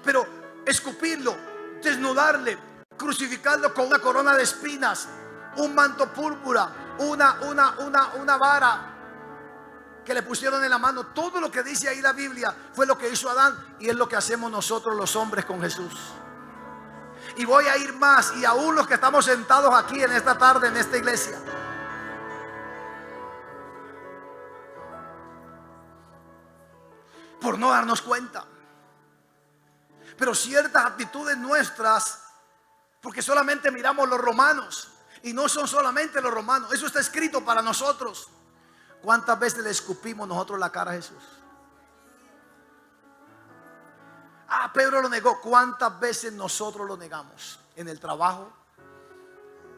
Pero escupirlo, desnudarle, crucificarlo con una corona de espinas, un manto púrpura, una vara que le pusieron en la mano. Todo lo que dice ahí la Biblia fue lo que hizo Adán, y es lo que hacemos nosotros los hombres con Jesús. Y voy a ir más, y aún los que estamos sentados aquí en esta tarde en esta iglesia, por no darnos cuenta. Pero ciertas actitudes nuestras, porque solamente miramos los romanos, y no son solamente los romanos, eso está escrito para nosotros. ¿Cuántas veces le escupimos nosotros la cara a Jesús? Pedro lo negó. ¿Cuántas veces nosotros lo negamos? En el trabajo,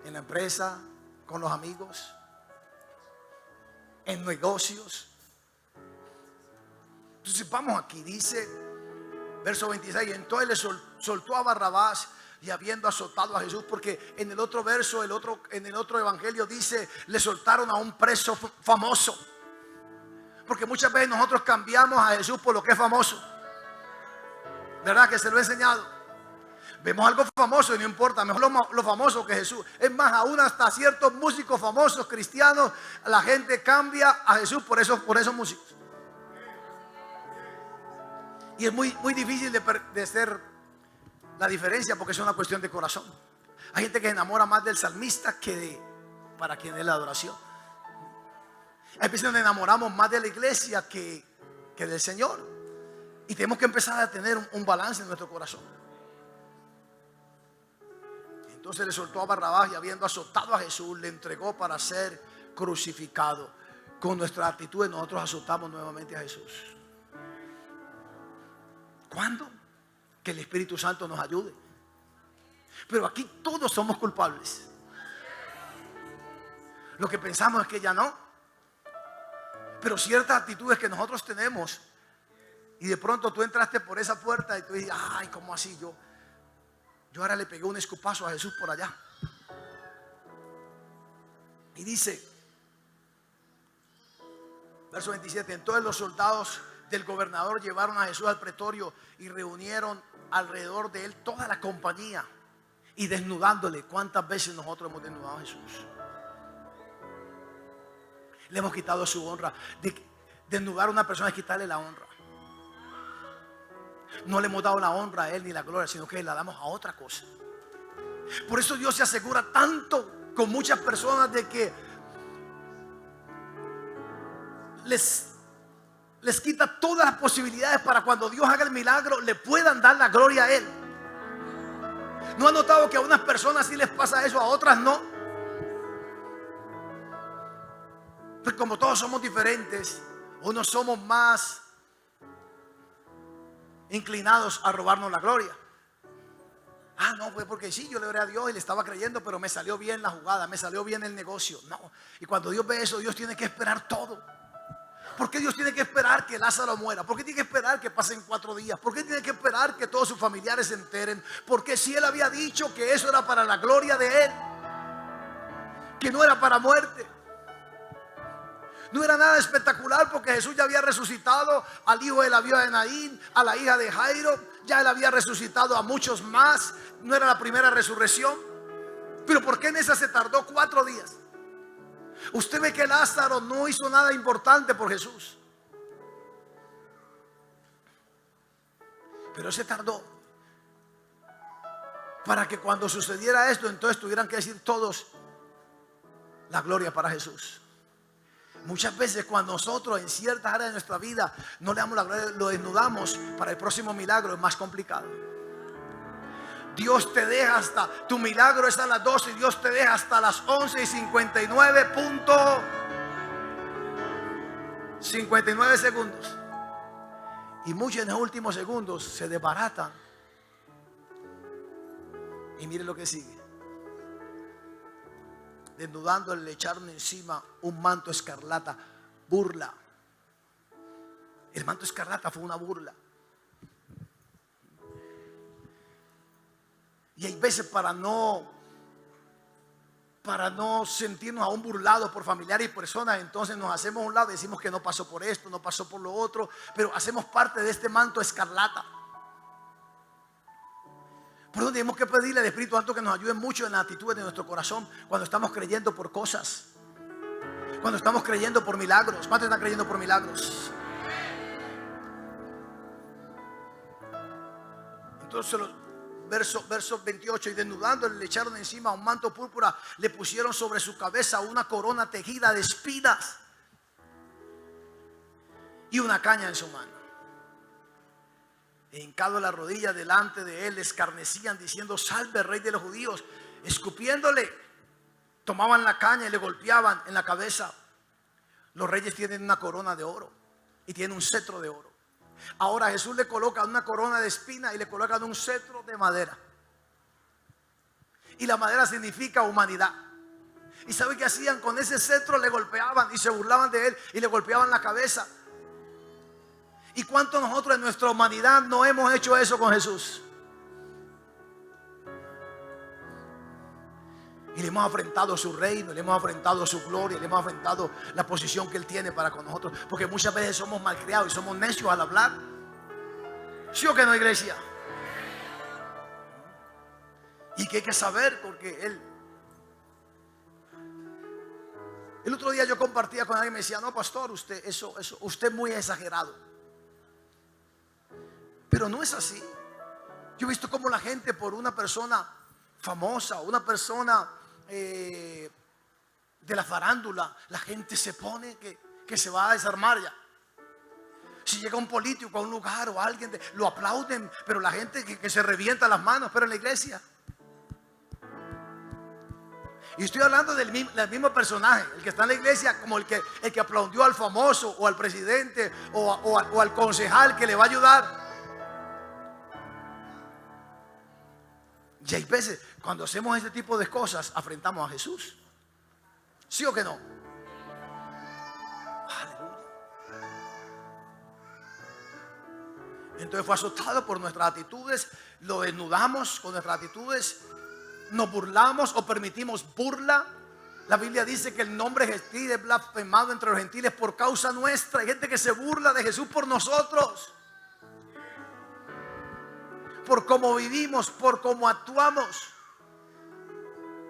en la empresa, con los amigos, en negocios. Entonces vamos aquí, dice verso 26, entonces le soltó a Barrabás, y habiendo azotado a Jesús, porque en el otro verso, en el otro evangelio dice, le soltaron a un preso famoso. Porque muchas veces nosotros cambiamos a Jesús por lo que es famoso. ¿Verdad que se lo he enseñado? Vemos algo famoso y no importa, mejor lo famoso que Jesús. Es más, aún hasta ciertos músicos famosos cristianos, la gente cambia a Jesús por esos músicos. Y es muy, muy difícil de ser la diferencia, porque es una cuestión de corazón. Hay gente que se enamora más del salmista que para quien es la adoración. Hay veces donde enamoramos más de la iglesia que del Señor. Y tenemos que empezar a tener un balance en nuestro corazón. Entonces le soltó a Barrabás, y habiendo azotado a Jesús, le entregó para ser crucificado. Con nuestra actitud nosotros azotamos nuevamente a Jesús. ¿Cuándo? Que el Espíritu Santo nos ayude. Pero aquí todos somos culpables. Lo que pensamos es que ya no. Pero ciertas actitudes que nosotros tenemos, y de pronto tú entraste por esa puerta y tú dices, ay, ¿cómo así? Yo ahora le pegué un escupazo a Jesús por allá. Y dice, verso 27, entonces los soldados del gobernador llevaron a Jesús al pretorio y reunieron alrededor de él toda la compañía, y desnudándole. ¿Cuántas veces nosotros hemos desnudado a Jesús? Le hemos quitado su honra. Desnudar a una persona es quitarle la honra. No le hemos dado la honra a él ni la gloria, sino que la damos a otra cosa. Por eso Dios se asegura tanto con muchas personas de que les quita todas las posibilidades para cuando Dios haga el milagro le puedan dar la gloria a él. ¿No han notado que a unas personas sí les pasa eso, a otras no? Pues como todos somos diferentes, unos somos más inclinados a robarnos la gloria. Ah, no, pues porque sí, yo le oré a Dios y le estaba creyendo, pero me salió bien la jugada, me salió bien el negocio. No, y cuando Dios ve eso, Dios tiene que esperar todo. ¿Por qué Dios tiene que esperar que Lázaro muera? ¿Por qué tiene que esperar que pasen 4 días? ¿Por qué tiene que esperar que todos sus familiares se enteren? Porque si Él había dicho que eso era para la gloria de Él, que no era para muerte. No era nada espectacular, porque Jesús ya había resucitado al hijo de la viuda de Naín, a la hija de Jairo. Ya Él había resucitado a muchos más. No era la primera resurrección. Pero ¿por qué en esa se tardó 4 días? Usted ve que Lázaro no hizo nada importante por Jesús, pero se tardó para que cuando sucediera esto, entonces tuvieran que decir todos la gloria para Jesús. Muchas veces cuando nosotros en ciertas áreas de nuestra vida no le damos la gloria, lo desnudamos para el próximo milagro, es más complicado. Dios te deja hasta, tu milagro es a las 12 y Dios te deja hasta las 11:59 segundos. Y muchos en los últimos segundos se desbaratan. Y mire lo que sigue. Desnudándole, le echaron encima un manto escarlata. Burla. El manto escarlata fue una burla. Y hay veces para no sentirnos aún burlados por familiares y personas, entonces nos hacemos a un lado y decimos que no pasó por esto, no pasó por lo otro, pero hacemos parte de este manto escarlata. Por eso tenemos que pedirle al Espíritu Santo que nos ayude mucho en la actitud de nuestro corazón cuando estamos creyendo por cosas, cuando estamos creyendo por milagros. ¿Cuántos están creyendo por milagros? Entonces verso 28, y desnudándole le echaron encima un manto púrpura, le pusieron sobre su cabeza una corona tejida de espinas y una caña en su mano. Hincado la rodilla delante de él, le escarnecían diciendo: salve, rey de los judíos. Escupiéndole, tomaban la caña y le golpeaban en la cabeza. Los reyes tienen una corona de oro y tienen un cetro de oro. Ahora Jesús le coloca una corona de espina y le colocan un cetro de madera. Y la madera significa humanidad. ¿Y sabe qué hacían? Con ese cetro le golpeaban y se burlaban de él y le golpeaban la cabeza. ¿Y cuánto nosotros en nuestra humanidad no hemos hecho eso con Jesús? Y le hemos afrentado su reino, le hemos afrentado su gloria, le hemos afrentado la posición que Él tiene para con nosotros. Porque muchas veces somos malcriados y somos necios al hablar. ¿Sí o que no, iglesia? Y que hay que saber, porque el otro día yo compartía con alguien y me decía: no, pastor, usted es muy exagerado. Pero no es así. Yo he visto cómo la gente, por una persona famosa, una persona de la farándula, la gente se pone que se va a desarmar ya. Si llega un político a un lugar o alguien, lo aplauden, pero la gente que se revienta las manos. Pero en la iglesia, y estoy hablando del mismo personaje, el que está en la iglesia, como el que aplaudió al famoso o al presidente o al concejal que le va a ayudar. Y hay veces, cuando hacemos este tipo de cosas, afrentamos a Jesús. ¿Sí o que no? Aleluya. Entonces fue azotado por nuestras actitudes, lo desnudamos con nuestras actitudes, nos burlamos o permitimos burla. La Biblia dice que el nombre de Jesús es blasfemado entre los gentiles por causa nuestra. Hay gente que se burla de Jesús por nosotros, por cómo vivimos, por cómo actuamos.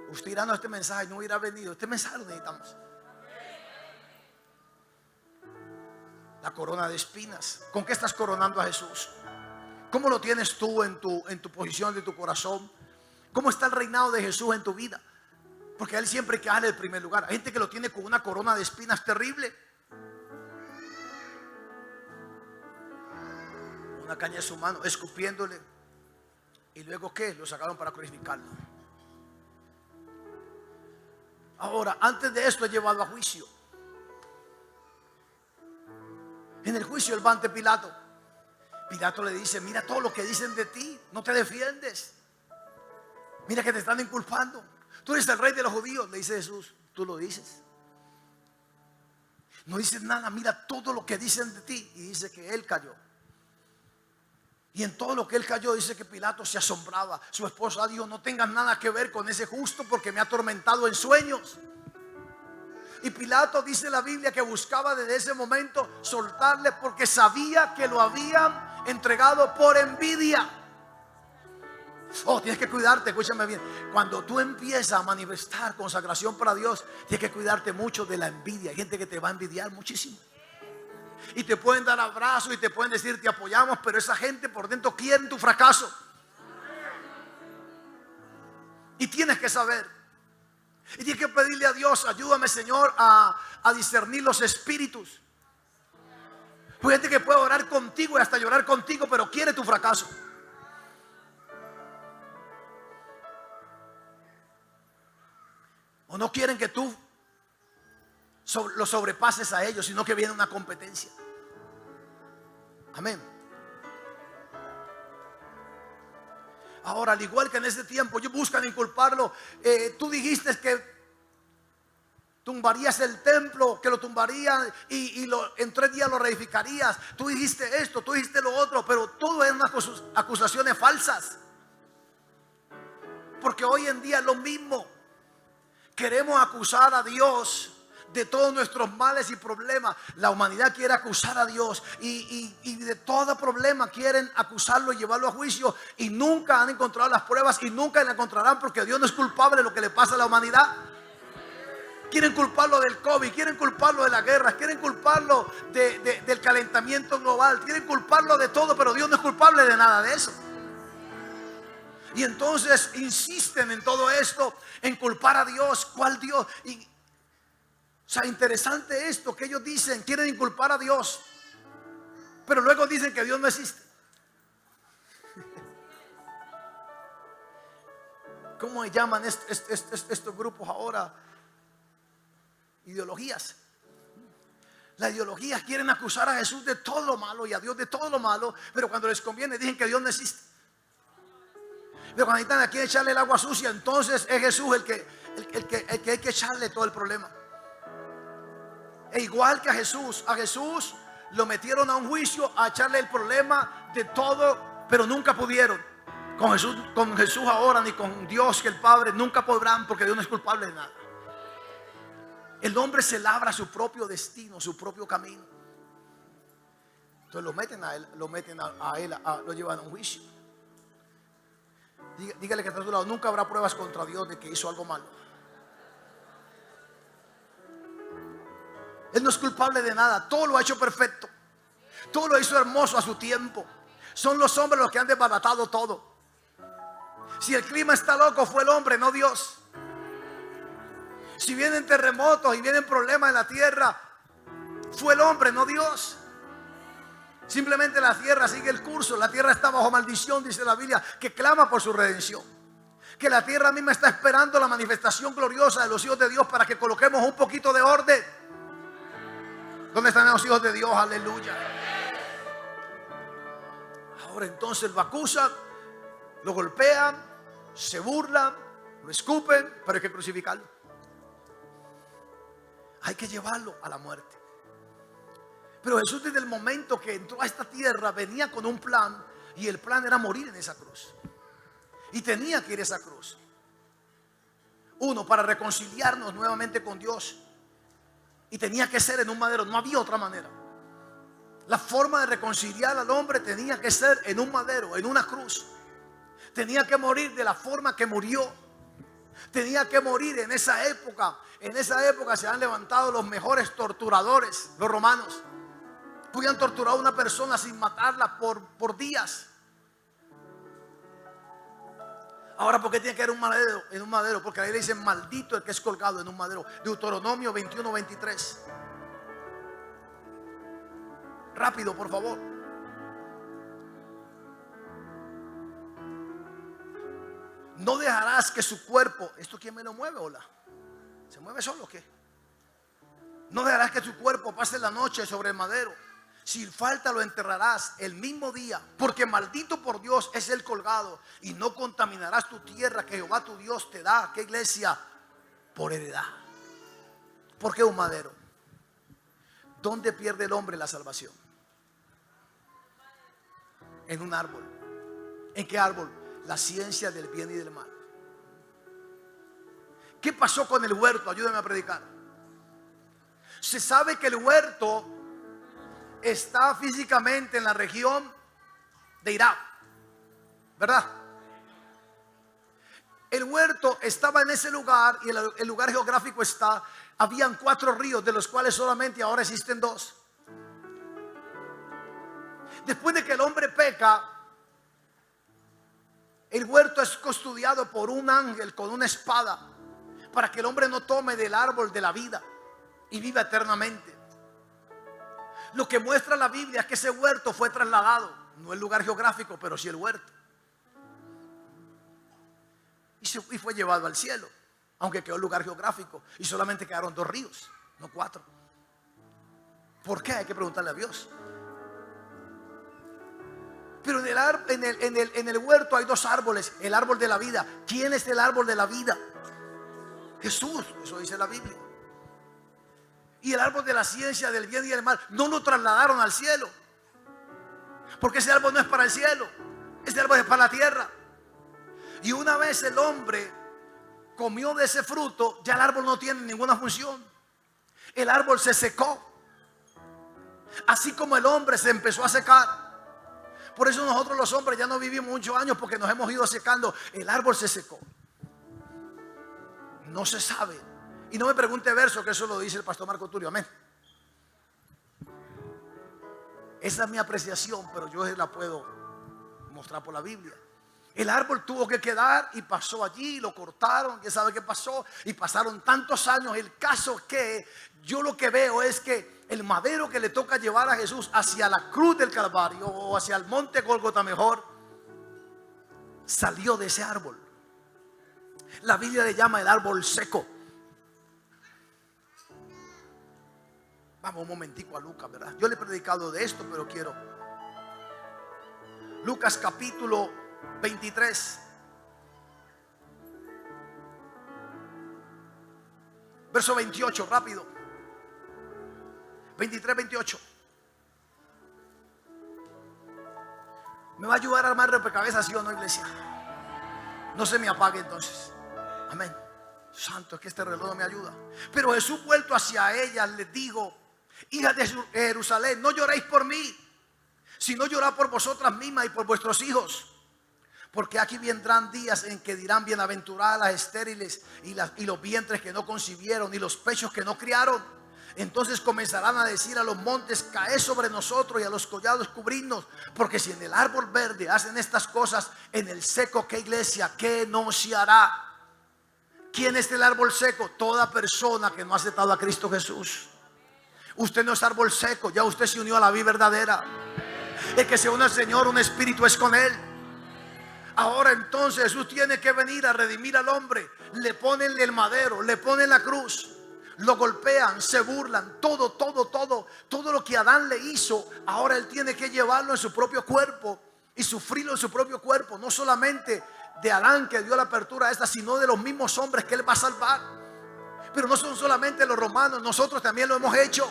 Usted irá a este mensaje, no hubiera venido. Este mensaje lo necesitamos. La corona de espinas. ¿Con qué estás coronando a Jesús? ¿Cómo lo tienes tú en tu posición de tu corazón? ¿Cómo está el reinado de Jesús en tu vida? Porque a Él siempre hay que darle el primer lugar. Hay gente que lo tiene con una corona de espinas terrible. Una caña en su mano, escupiéndole. ¿Y luego qué? Lo sacaron para crucificarlo. Ahora, antes de esto es llevado a juicio. En el juicio él va ante Pilato. Pilato le dice: mira todo lo que dicen de ti, no te defiendes. Mira que te están inculpando. Tú eres el rey de los judíos, le dice Jesús. Tú lo dices. No dices nada, mira todo lo que dicen de ti. Y dice que él cayó. Y en todo lo que él cayó, dice que Pilato se asombraba. Su esposa dijo: no tengas nada que ver con ese justo, porque me ha atormentado en sueños. Y Pilato, dice la Biblia, que buscaba desde ese momento soltarle, porque sabía que lo habían entregado por envidia. Oh, tienes que cuidarte, escúchame bien. Cuando tú empiezas a manifestar consagración para Dios, tienes que cuidarte mucho de la envidia. Hay gente que te va a envidiar muchísimo. Y te pueden dar abrazos y te pueden decir: te apoyamos, pero esa gente por dentro quiere tu fracaso. Y tienes que saber. Y tienes que pedirle a Dios: ayúdame, Señor, a discernir los espíritus. Hay gente que puede orar contigo y hasta llorar contigo, pero quiere tu fracaso. O no quieren que tú lo sobrepases a ellos, sino que viene una competencia. Amén. Ahora, al igual que en ese tiempo, ellos buscan inculparlo. Tú dijiste que tumbarías el templo, que lo tumbarías y en 3 días lo reedificarías. Tú dijiste esto, tú dijiste lo otro, pero todo es unas acusaciones falsas. Porque hoy en día es lo mismo. Queremos acusar a Dios de todos nuestros males y problemas. La humanidad quiere acusar a Dios y de todo problema quieren acusarlo y llevarlo a juicio, y nunca han encontrado las pruebas y nunca la encontrarán, porque Dios no es culpable de lo que le pasa a la humanidad. Quieren culparlo del COVID, quieren culparlo de la guerra, quieren culparlo del calentamiento global, quieren culparlo de todo, pero Dios no es culpable de nada de eso. Y entonces insisten en todo esto, en culpar a Dios. ¿Cuál Dios? O sea, interesante esto, que ellos dicen, quieren inculpar a Dios, pero luego dicen que Dios no existe. ¿Cómo se llaman estos grupos ahora? Ideologías. Las ideologías quieren acusar a Jesús de todo lo malo y a Dios de todo lo malo, pero cuando les conviene dicen que Dios no existe. Pero cuando necesitan aquí echarle el agua sucia, entonces es Jesús el que hay que echarle todo el problema. E igual que a Jesús lo metieron a un juicio a echarle el problema de todo, pero nunca pudieron. Con Jesús ahora, ni con Dios, que el Padre, nunca podrán, porque Dios no es culpable de nada. El hombre se labra su propio destino, su propio camino. Entonces lo meten a él, lo llevan a un juicio. Dígale que está a tu lado: nunca habrá pruebas contra Dios de que hizo algo malo. Él no es culpable de nada, todo lo ha hecho perfecto, todo lo hizo hermoso a su tiempo. Son los hombres los que han desbaratado todo. Si el clima está loco, fue el hombre, no Dios. Si vienen terremotos y vienen problemas en la tierra, fue el hombre, no Dios. Simplemente la tierra sigue el curso. La tierra está bajo maldición, dice la Biblia, que clama por su redención. Que la tierra misma está esperando la manifestación gloriosa de los hijos de Dios para que coloquemos un poquito de orden. ¿Dónde están los hijos de Dios? Aleluya. Ahora entonces lo acusan, lo golpean, se burlan, lo escupen, pero hay que crucificarlo. Hay que llevarlo a la muerte. Pero Jesús, desde el momento que entró a esta tierra, venía con un plan, y el plan era morir en esa cruz. Y tenía que ir a esa cruz. Uno, para reconciliarnos nuevamente con Dios. Y tenía que ser en un madero, no había otra manera. La forma de reconciliar al hombre tenía que ser en un madero, en una cruz. Tenía que morir de la forma que murió. Tenía que morir en esa época. En esa época se han levantado los mejores torturadores, los romanos. Podían torturar a una persona sin matarla por días. Ahora, ¿por qué tiene que haber un madero? En un madero, porque ahí le dicen: maldito el que es colgado en un madero. Deuteronomio 21:23. Rápido, por favor. No dejarás que su cuerpo. ¿Esto quién me lo mueve? Hola. ¿Se mueve solo o qué? No dejarás que su cuerpo pase la noche sobre el madero. Sin falta lo enterrarás el mismo día, porque maldito por Dios es el colgado. Y no contaminarás tu tierra que Jehová tu Dios te da. ¿Qué iglesia? Por heredad. ¿Por qué un madero? ¿Dónde pierde el hombre la salvación? En un árbol. ¿En qué árbol? La ciencia del bien y del mal. ¿Qué pasó con el huerto? Ayúdame a predicar. Se sabe que el huerto está físicamente en la región de Irak, ¿verdad? El huerto estaba en ese lugar, y el lugar geográfico está. Habían 4 ríos, de los cuales solamente ahora existen 2. Después de que el hombre peca, el huerto es custodiado por un ángel con una espada, para que el hombre no tome del árbol de la vida y viva eternamente. Lo que muestra la Biblia es que ese huerto fue trasladado, no el lugar geográfico, pero sí el huerto, y fue llevado al cielo, aunque quedó el lugar geográfico y solamente quedaron 2 ríos, no 4. ¿Por qué? Hay que preguntarle a Dios. Pero en el huerto hay 2 árboles. El árbol de la vida. ¿Quién es el árbol de la vida? Jesús, eso dice la Biblia. Y el árbol de la ciencia del bien y del mal no lo trasladaron al cielo, porque ese árbol no es para el cielo, ese árbol es para la tierra. Y una vez el hombre comió de ese fruto, ya el árbol no tiene ninguna función. El árbol se secó, así como el hombre se empezó a secar. Por eso nosotros los hombres ya no vivimos muchos años, porque nos hemos ido secando. El árbol se secó. No se sabe. Y no me pregunte verso, que eso lo dice el pastor Marco Tulio. Amén. Esa es mi apreciación, pero yo la puedo mostrar por la Biblia. El árbol tuvo que quedar, y pasó allí, lo cortaron, ya sabe qué pasó, y pasaron tantos años. El caso es que yo lo que veo es que el madero que le toca llevar a Jesús hacia la cruz del Calvario, o hacia el monte Gólgota mejor, salió de ese árbol. La Biblia le llama el árbol seco. Vamos un momentico a Lucas, ¿verdad? Yo le he predicado de esto, pero quiero. Lucas capítulo 23. Verso 28, rápido. 23, 28. ¿Me va a ayudar a armar rompecabezas, sí o no, iglesia? No se me apague entonces. Amén. Santo, es que este reloj no me ayuda. Pero Jesús, vuelto hacia ella, les dijo: hijas de Jerusalén, no lloréis por mí, sino llorad por vosotras mismas y por vuestros hijos. Porque aquí vendrán días en que dirán: bienaventuradas las estériles y los vientres que no concibieron y los pechos que no criaron. Entonces comenzarán a decir a los montes: caed sobre nosotros, y a los collados cubridnos. Porque si en el árbol verde hacen estas cosas, en el seco, ¿qué, iglesia? ¿Qué no se hará? ¿Quién es el árbol seco? Toda persona que no ha aceptado a Cristo Jesús. Usted no es árbol seco, ya usted se unió a la vida verdadera. El que se une al Señor, un espíritu es con Él. Ahora entonces Jesús tiene que venir a redimir al hombre. Le ponen el madero, le ponen la cruz, lo golpean, se burlan, todo lo que Adán le hizo. Ahora Él tiene que llevarlo en su propio cuerpo y sufrirlo en su propio cuerpo. No solamente de Adán, que dio la apertura a esta, sino de los mismos hombres que Él va a salvar. Pero no son solamente los romanos, nosotros también lo hemos hecho.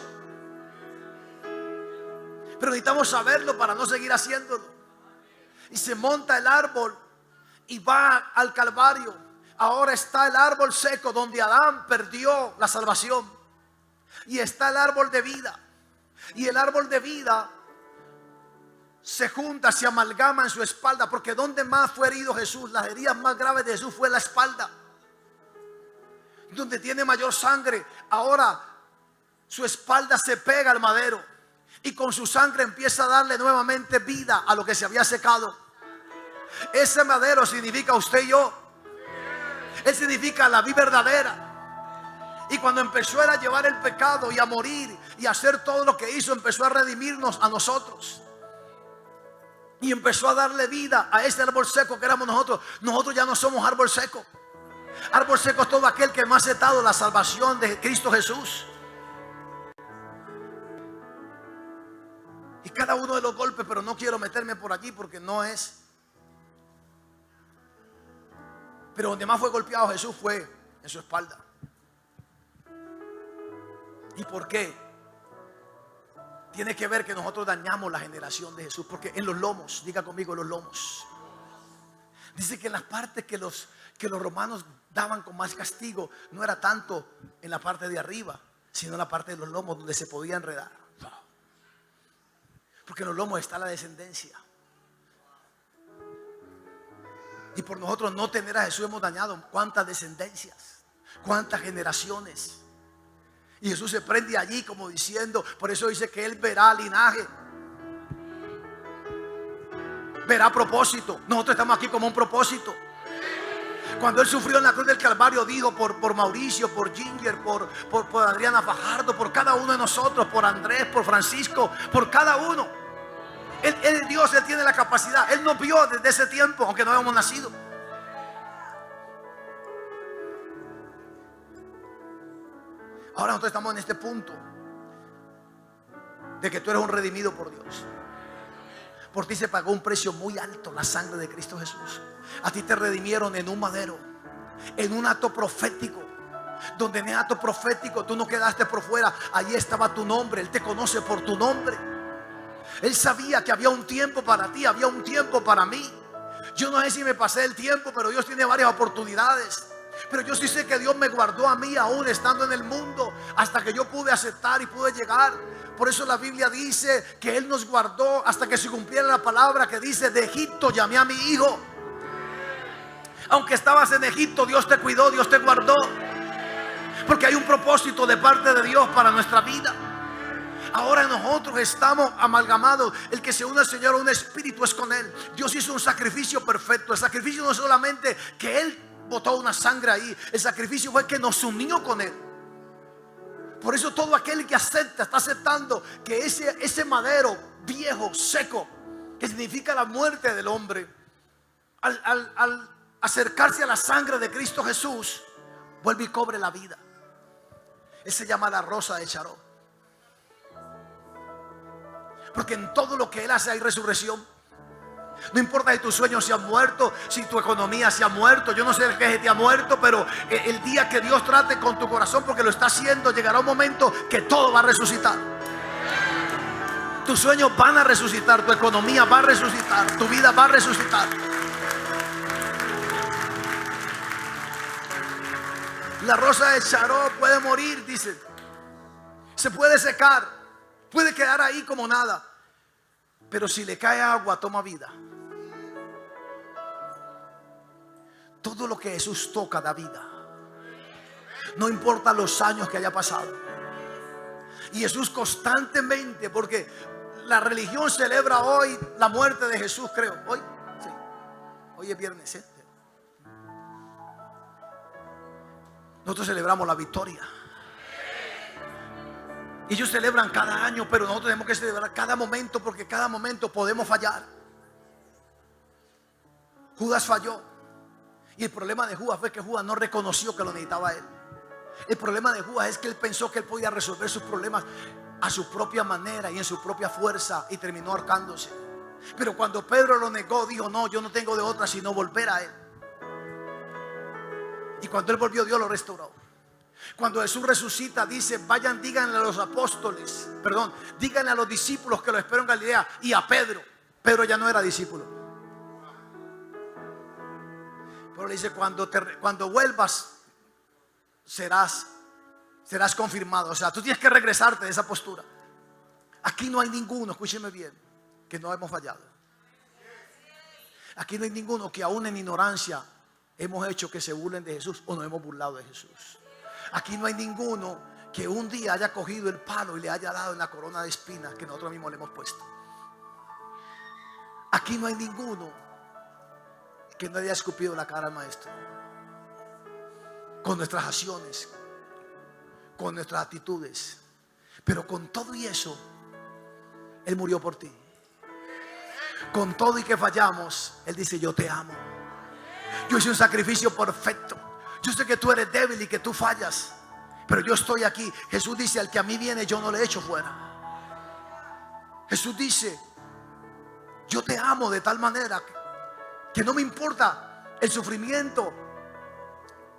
Pero necesitamos saberlo para no seguir haciéndolo. Y se monta el árbol y va al Calvario. Ahora está el árbol seco donde Adán perdió la salvación. Y está el árbol de vida. Y el árbol de vida se junta, se amalgama en su espalda. Porque donde más fue herido Jesús, las heridas más graves de Jesús fue en la espalda, donde tiene mayor sangre. Ahora su espalda se pega al madero, y con su sangre empieza a darle nuevamente vida a lo que se había secado. Ese madero significa usted y yo. Él significa la vida verdadera. Y cuando empezó a llevar el pecado y a morir y a hacer todo lo que hizo, empezó a redimirnos a nosotros. Y empezó a darle vida a ese árbol seco que éramos nosotros. Nosotros ya no somos árbol seco. Árbol seco es todo aquel que no ha aceptado la salvación de Cristo Jesús. Y cada uno de los golpes, pero no quiero meterme por allí porque no es. Pero donde más fue golpeado Jesús fue en su espalda. ¿Y por qué? Tiene que ver que nosotros dañamos la generación de Jesús. Porque en los lomos, diga conmigo, los lomos. Dice que en las partes que los romanos daban con más castigo, no era tanto en la parte de arriba, sino en la parte de los lomos, donde se podía enredar. Porque en los lomos está la descendencia. Y por nosotros no tener a Jesús hemos dañado cuántas descendencias, cuántas generaciones. Y Jesús se prende allí como diciendo, por eso dice que Él verá linaje, verá propósito. Nosotros estamos aquí como un propósito. Cuando Él sufrió en la cruz del Calvario, dijo por Mauricio, por Ginger, por Adriana Fajardo, por cada uno de nosotros, por Andrés, por Francisco, por cada uno. Él, Dios, Él tiene la capacidad. Él nos vio desde ese tiempo, aunque no habíamos nacido. Ahora nosotros estamos en este punto de que tú eres un redimido por Dios. Por ti se pagó un precio muy alto, la sangre de Cristo Jesús. A ti te redimieron en un madero, en un acto profético, donde en el acto profético tú no quedaste por fuera. Allí estaba tu nombre. Él te conoce por tu nombre. Él sabía que había un tiempo para ti, había un tiempo para mí. Yo no sé si me pasé el tiempo, pero Dios tiene varias oportunidades. Pero yo sí sé que Dios me guardó a mí aún estando en el mundo, hasta que yo pude aceptar y pude llegar. Por eso la Biblia dice que Él nos guardó hasta que se cumpliera la palabra que dice: de Egipto llamé a mi hijo. Aunque estabas en Egipto, Dios te cuidó, Dios te guardó. Porque hay un propósito de parte de Dios para nuestra vida. Ahora nosotros estamos amalgamados. El que se une al Señor, un espíritu es con Él. Dios hizo un sacrificio perfecto. El sacrificio no es solamente que Él botó una sangre ahí. El sacrificio fue que nos unió con Él. Por eso todo aquel que acepta, está aceptando que ese madero viejo, seco, que significa la muerte del hombre, al acercarse a la sangre de Cristo Jesús, vuelve y cobre la vida. Él se llama la rosa de Sharon. Porque en todo lo que Él hace hay resurrección. No importa si tus sueños se han muerto, si tu economía se ha muerto. Yo no sé qué te ha muerto, pero el día que Dios trate con tu corazón, porque lo está haciendo, llegará un momento que todo va a resucitar. Tus sueños van a resucitar, tu economía va a resucitar, tu vida va a resucitar. La rosa de Sharon puede morir, dice. Se puede secar, puede quedar ahí como nada. Pero si le cae agua, toma vida. Todo lo que Jesús toca da vida. No importa los años que haya pasado. Y Jesús constantemente, porque la religión celebra hoy la muerte de Jesús, creo. Hoy, sí. Hoy es viernes, ¿eh? Nosotros celebramos la victoria. Ellos celebran cada año, pero nosotros tenemos que celebrar cada momento, porque cada momento podemos fallar. Judas falló. Y el problema de Judas fue que Judas no reconoció que lo necesitaba él. El problema de Judas es que él pensó que él podía resolver sus problemas a su propia manera y en su propia fuerza, y terminó ahorcándose. Pero cuando Pedro lo negó, dijo: no, yo no tengo de otra sino volver a él. Y cuando él volvió, Dios lo restauró. Cuando Jesús resucita, dice: vayan, díganle a los apóstoles, perdón, díganle a los discípulos que lo espero en Galilea. Y a Pedro. Pedro ya no era discípulo. Pero le dice: cuando vuelvas, serás confirmado. O sea, tú tienes que regresarte de esa postura. Aquí no hay ninguno, escúcheme bien, que no hemos fallado. Aquí no hay ninguno que aún en ignorancia hemos hecho que se burlen de Jesús o nos hemos burlado de Jesús. Aquí no hay ninguno que un día haya cogido el palo y le haya dado en la corona de espinas que nosotros mismos le hemos puesto. Aquí no hay ninguno que no haya escupido la cara al maestro. Con nuestras acciones, con nuestras actitudes. Pero con todo y eso, Él murió por ti. Con todo y que fallamos, Él dice: yo te amo. Yo hice un sacrificio perfecto. Yo sé que tú eres débil y que tú fallas, pero yo estoy aquí. Jesús dice: al que a mí viene, yo no le echo fuera. Jesús dice: yo te amo de tal manera que no me importa el sufrimiento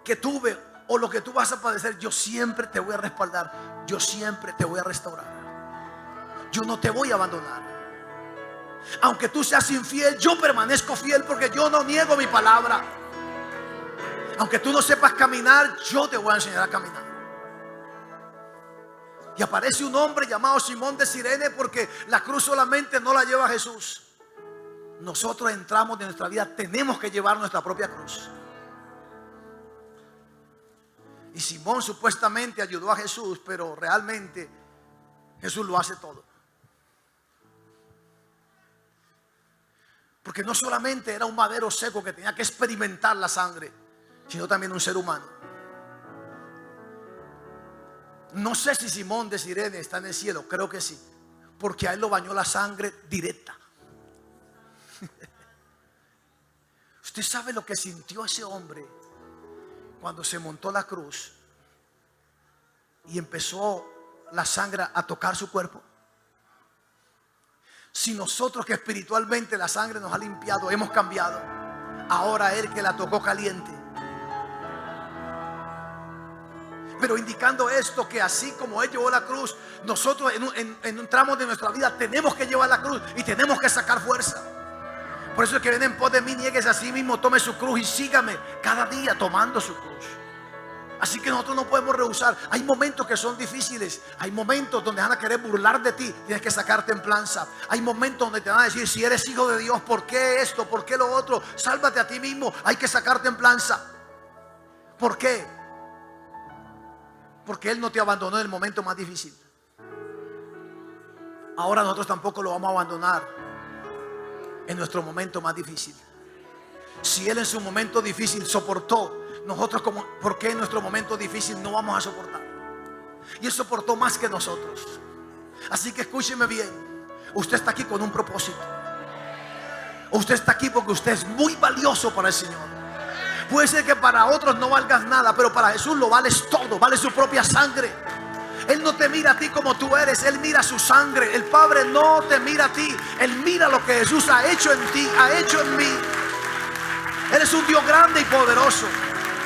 que tuve o lo que tú vas a padecer. Yo siempre te voy a respaldar. Yo siempre te voy a restaurar. Yo no te voy a abandonar. Aunque tú seas infiel, yo permanezco fiel, porque yo no niego mi palabra. Aunque tú no sepas caminar, yo te voy a enseñar a caminar. Y aparece un hombre llamado Simón de Cirene, porque la cruz solamente no la lleva Jesús. Nosotros entramos de nuestra vida, tenemos que llevar nuestra propia cruz. Y Simón supuestamente ayudó a Jesús, pero realmente Jesús lo hace todo. Porque no solamente era un madero seco que tenía que experimentar la sangre, sino también un ser humano. No sé si Simón de Cirene está en el cielo, creo que sí, porque a él lo bañó la sangre directa. Usted sabe lo que sintió ese hombre cuando se montó la cruz y empezó la sangre a tocar su cuerpo. Si nosotros, que espiritualmente la sangre nos ha limpiado, hemos cambiado, ahora él que la tocó caliente. Pero indicando esto, que así como él llevó la cruz, nosotros en un tramo de nuestra vida tenemos que llevar la cruz y tenemos que sacar fuerza. Por eso es que viene en pos de mí, niegues a sí mismo, tome su cruz y sígame cada día tomando su cruz. Así que nosotros no podemos rehusar. Hay momentos que son difíciles. Hay momentos donde van a querer burlar de ti. Tienes que sacar templanza. Hay momentos donde te van a decir: si eres hijo de Dios, ¿por qué esto? ¿Por qué lo otro? Sálvate a ti mismo. Hay que sacar templanza. ¿Por qué? Porque Él no te abandonó en el momento más difícil. Ahora nosotros tampoco lo vamos a abandonar en nuestro momento más difícil. Si Él en su momento difícil soportó, nosotros, ¿por qué en nuestro momento difícil no vamos a soportar? Y Él soportó más que nosotros. Así que escúcheme bien. Usted está aquí con un propósito. Usted está aquí porque usted es muy valioso para el Señor. Puede ser que para otros no valgas nada, pero para Jesús lo vales todo. Vale su propia sangre. Él no te mira a ti como tú eres, Él mira su sangre. El Padre no te mira a ti, Él mira lo que Jesús ha hecho en ti, ha hecho en mí. Él es un Dios grande y poderoso,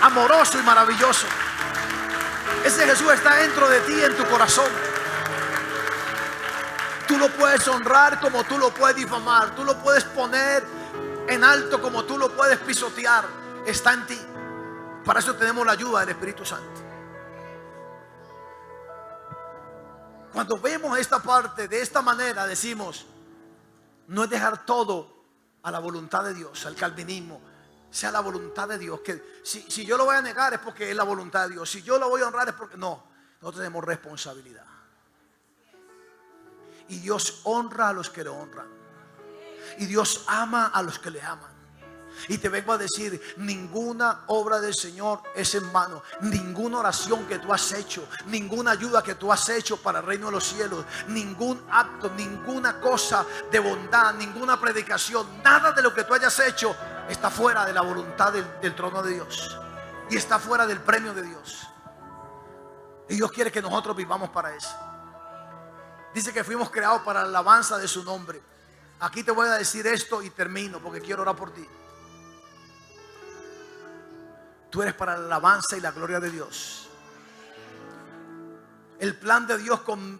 amoroso y maravilloso. Ese Jesús está dentro de ti, en tu corazón. Tú lo puedes honrar como tú lo puedes difamar. Tú lo puedes poner en alto como tú lo puedes pisotear. Está en ti. Para eso tenemos la ayuda del Espíritu Santo. Cuando vemos esta parte de esta manera, decimos: no es dejar todo a la voluntad de Dios, al calvinismo. Sea la voluntad de Dios. Que si yo lo voy a negar es porque es la voluntad de Dios. Si yo lo voy a honrar es porque no. Nosotros tenemos responsabilidad. Y Dios honra a los que le honran. Y Dios ama a los que le aman. Y te vengo a decir: ninguna obra del Señor es en vano. Ninguna oración que tú has hecho, ninguna ayuda que tú has hecho para el reino de los cielos, ningún acto, ninguna cosa de bondad, ninguna predicación, nada de lo que tú hayas hecho está fuera de la voluntad del trono de Dios. Y está fuera del premio de Dios. Y Dios quiere que nosotros vivamos para eso. Dice que fuimos creados para la alabanza de su nombre. Aquí te voy a decir esto y termino, porque quiero orar por ti. Tú eres para la alabanza y la gloria de Dios. El plan de Dios con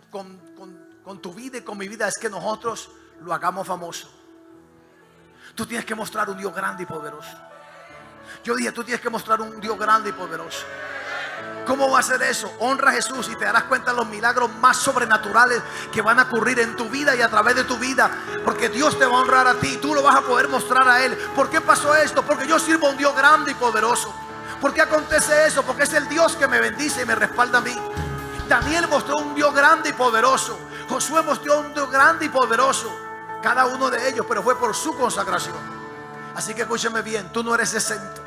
tu vida y con mi vida es que nosotros lo hagamos famoso. Tú tienes que mostrar un Dios grande y poderoso. Yo dije: tú tienes que mostrar un Dios grande y poderoso. ¿Cómo va a ser eso? Honra a Jesús y te darás cuenta de los milagros más sobrenaturales que van a ocurrir en tu vida y a través de tu vida. Porque Dios te va a honrar a ti y tú lo vas a poder mostrar a Él. ¿Por qué pasó esto? Porque yo sirvo a un Dios grande y poderoso. ¿Por qué acontece eso? Porque es el Dios que me bendice y me respalda a mí. Daniel mostró un Dios grande y poderoso. Josué mostró un Dios grande y poderoso. Cada uno de ellos, pero fue por su consagración. Así que escúchame bien, tú no eres exento.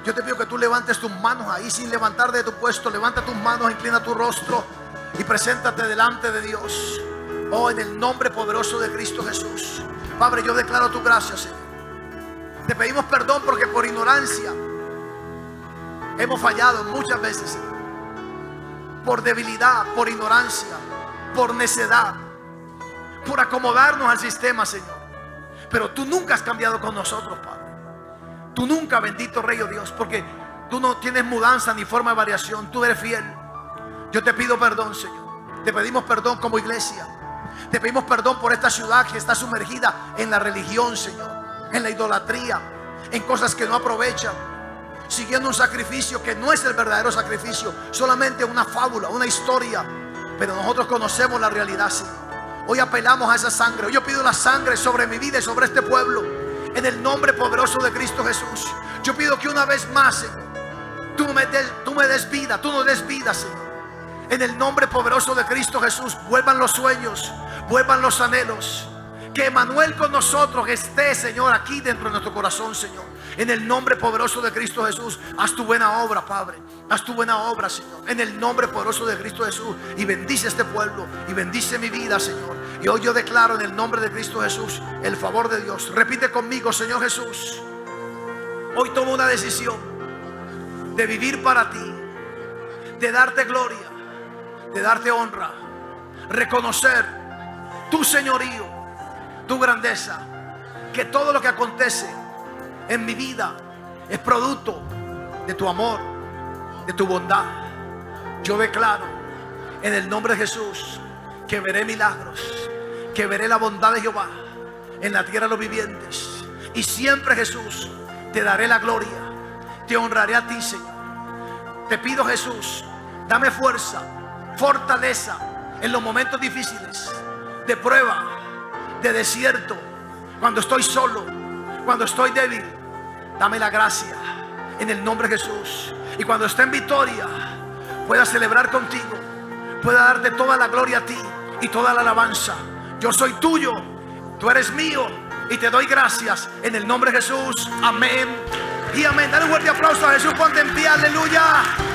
Yo te pido que tú levantes tus manos ahí sin levantar de tu puesto. Levanta tus manos, inclina tu rostro y preséntate delante de Dios. Oh, en el nombre poderoso de Cristo Jesús. Padre, yo declaro tu gracia, Señor. Te pedimos perdón porque por ignorancia hemos fallado muchas veces, Señor. Por debilidad, por ignorancia, por necedad, por acomodarnos al sistema, Señor. Pero tú nunca has cambiado con nosotros, Padre. Tú nunca, bendito Rey o Dios, porque tú no tienes mudanza ni forma de variación. Tú eres fiel. Yo te pido perdón, Señor. Te pedimos perdón como iglesia. Te pedimos perdón por esta ciudad que está sumergida en la religión, Señor, en la idolatría, en cosas que no aprovechan, siguiendo un sacrificio que no es el verdadero sacrificio, solamente una fábula, una historia. Pero nosotros conocemos la realidad, Señor. Hoy apelamos a esa sangre. Hoy yo pido la sangre sobre mi vida y sobre este pueblo. En el nombre poderoso de Cristo Jesús. Yo pido que una vez más, Señor, tú me des vida. Tú nos des vida, Señor. En el nombre poderoso de Cristo Jesús. Vuelvan los sueños, vuelvan los anhelos. Que Emmanuel con nosotros esté, Señor, aquí dentro de nuestro corazón, Señor. En el nombre poderoso de Cristo Jesús. Haz tu buena obra, Padre. Haz tu buena obra, Señor. En el nombre poderoso de Cristo Jesús. Y bendice este pueblo. Y bendice mi vida, Señor. Y hoy yo declaro en el nombre de Cristo Jesús el favor de Dios. Repite conmigo: Señor Jesús, hoy tomo una decisión de vivir para ti, de darte gloria, de darte honra, reconocer tu señorío, tu grandeza, que todo lo que acontece en mi vida es producto de tu amor, de tu bondad. Yo declaro en el nombre de Jesús que veré milagros, que veré la bondad de Jehová en la tierra de los vivientes. Y siempre, Jesús, te daré la gloria, te honraré a ti, Señor. Te pido, Jesús, dame fuerza, fortaleza en los momentos difíciles, de prueba, de desierto, cuando estoy solo, cuando estoy débil. Dame la gracia en el nombre de Jesús. Y cuando esté en victoria, pueda celebrar contigo, pueda darte toda la gloria a ti y toda la alabanza. Yo soy tuyo, tú eres mío, y te doy gracias en el nombre de Jesús. Amén y amén. Dale un fuerte aplauso a Jesús. Ponte en pie, aleluya.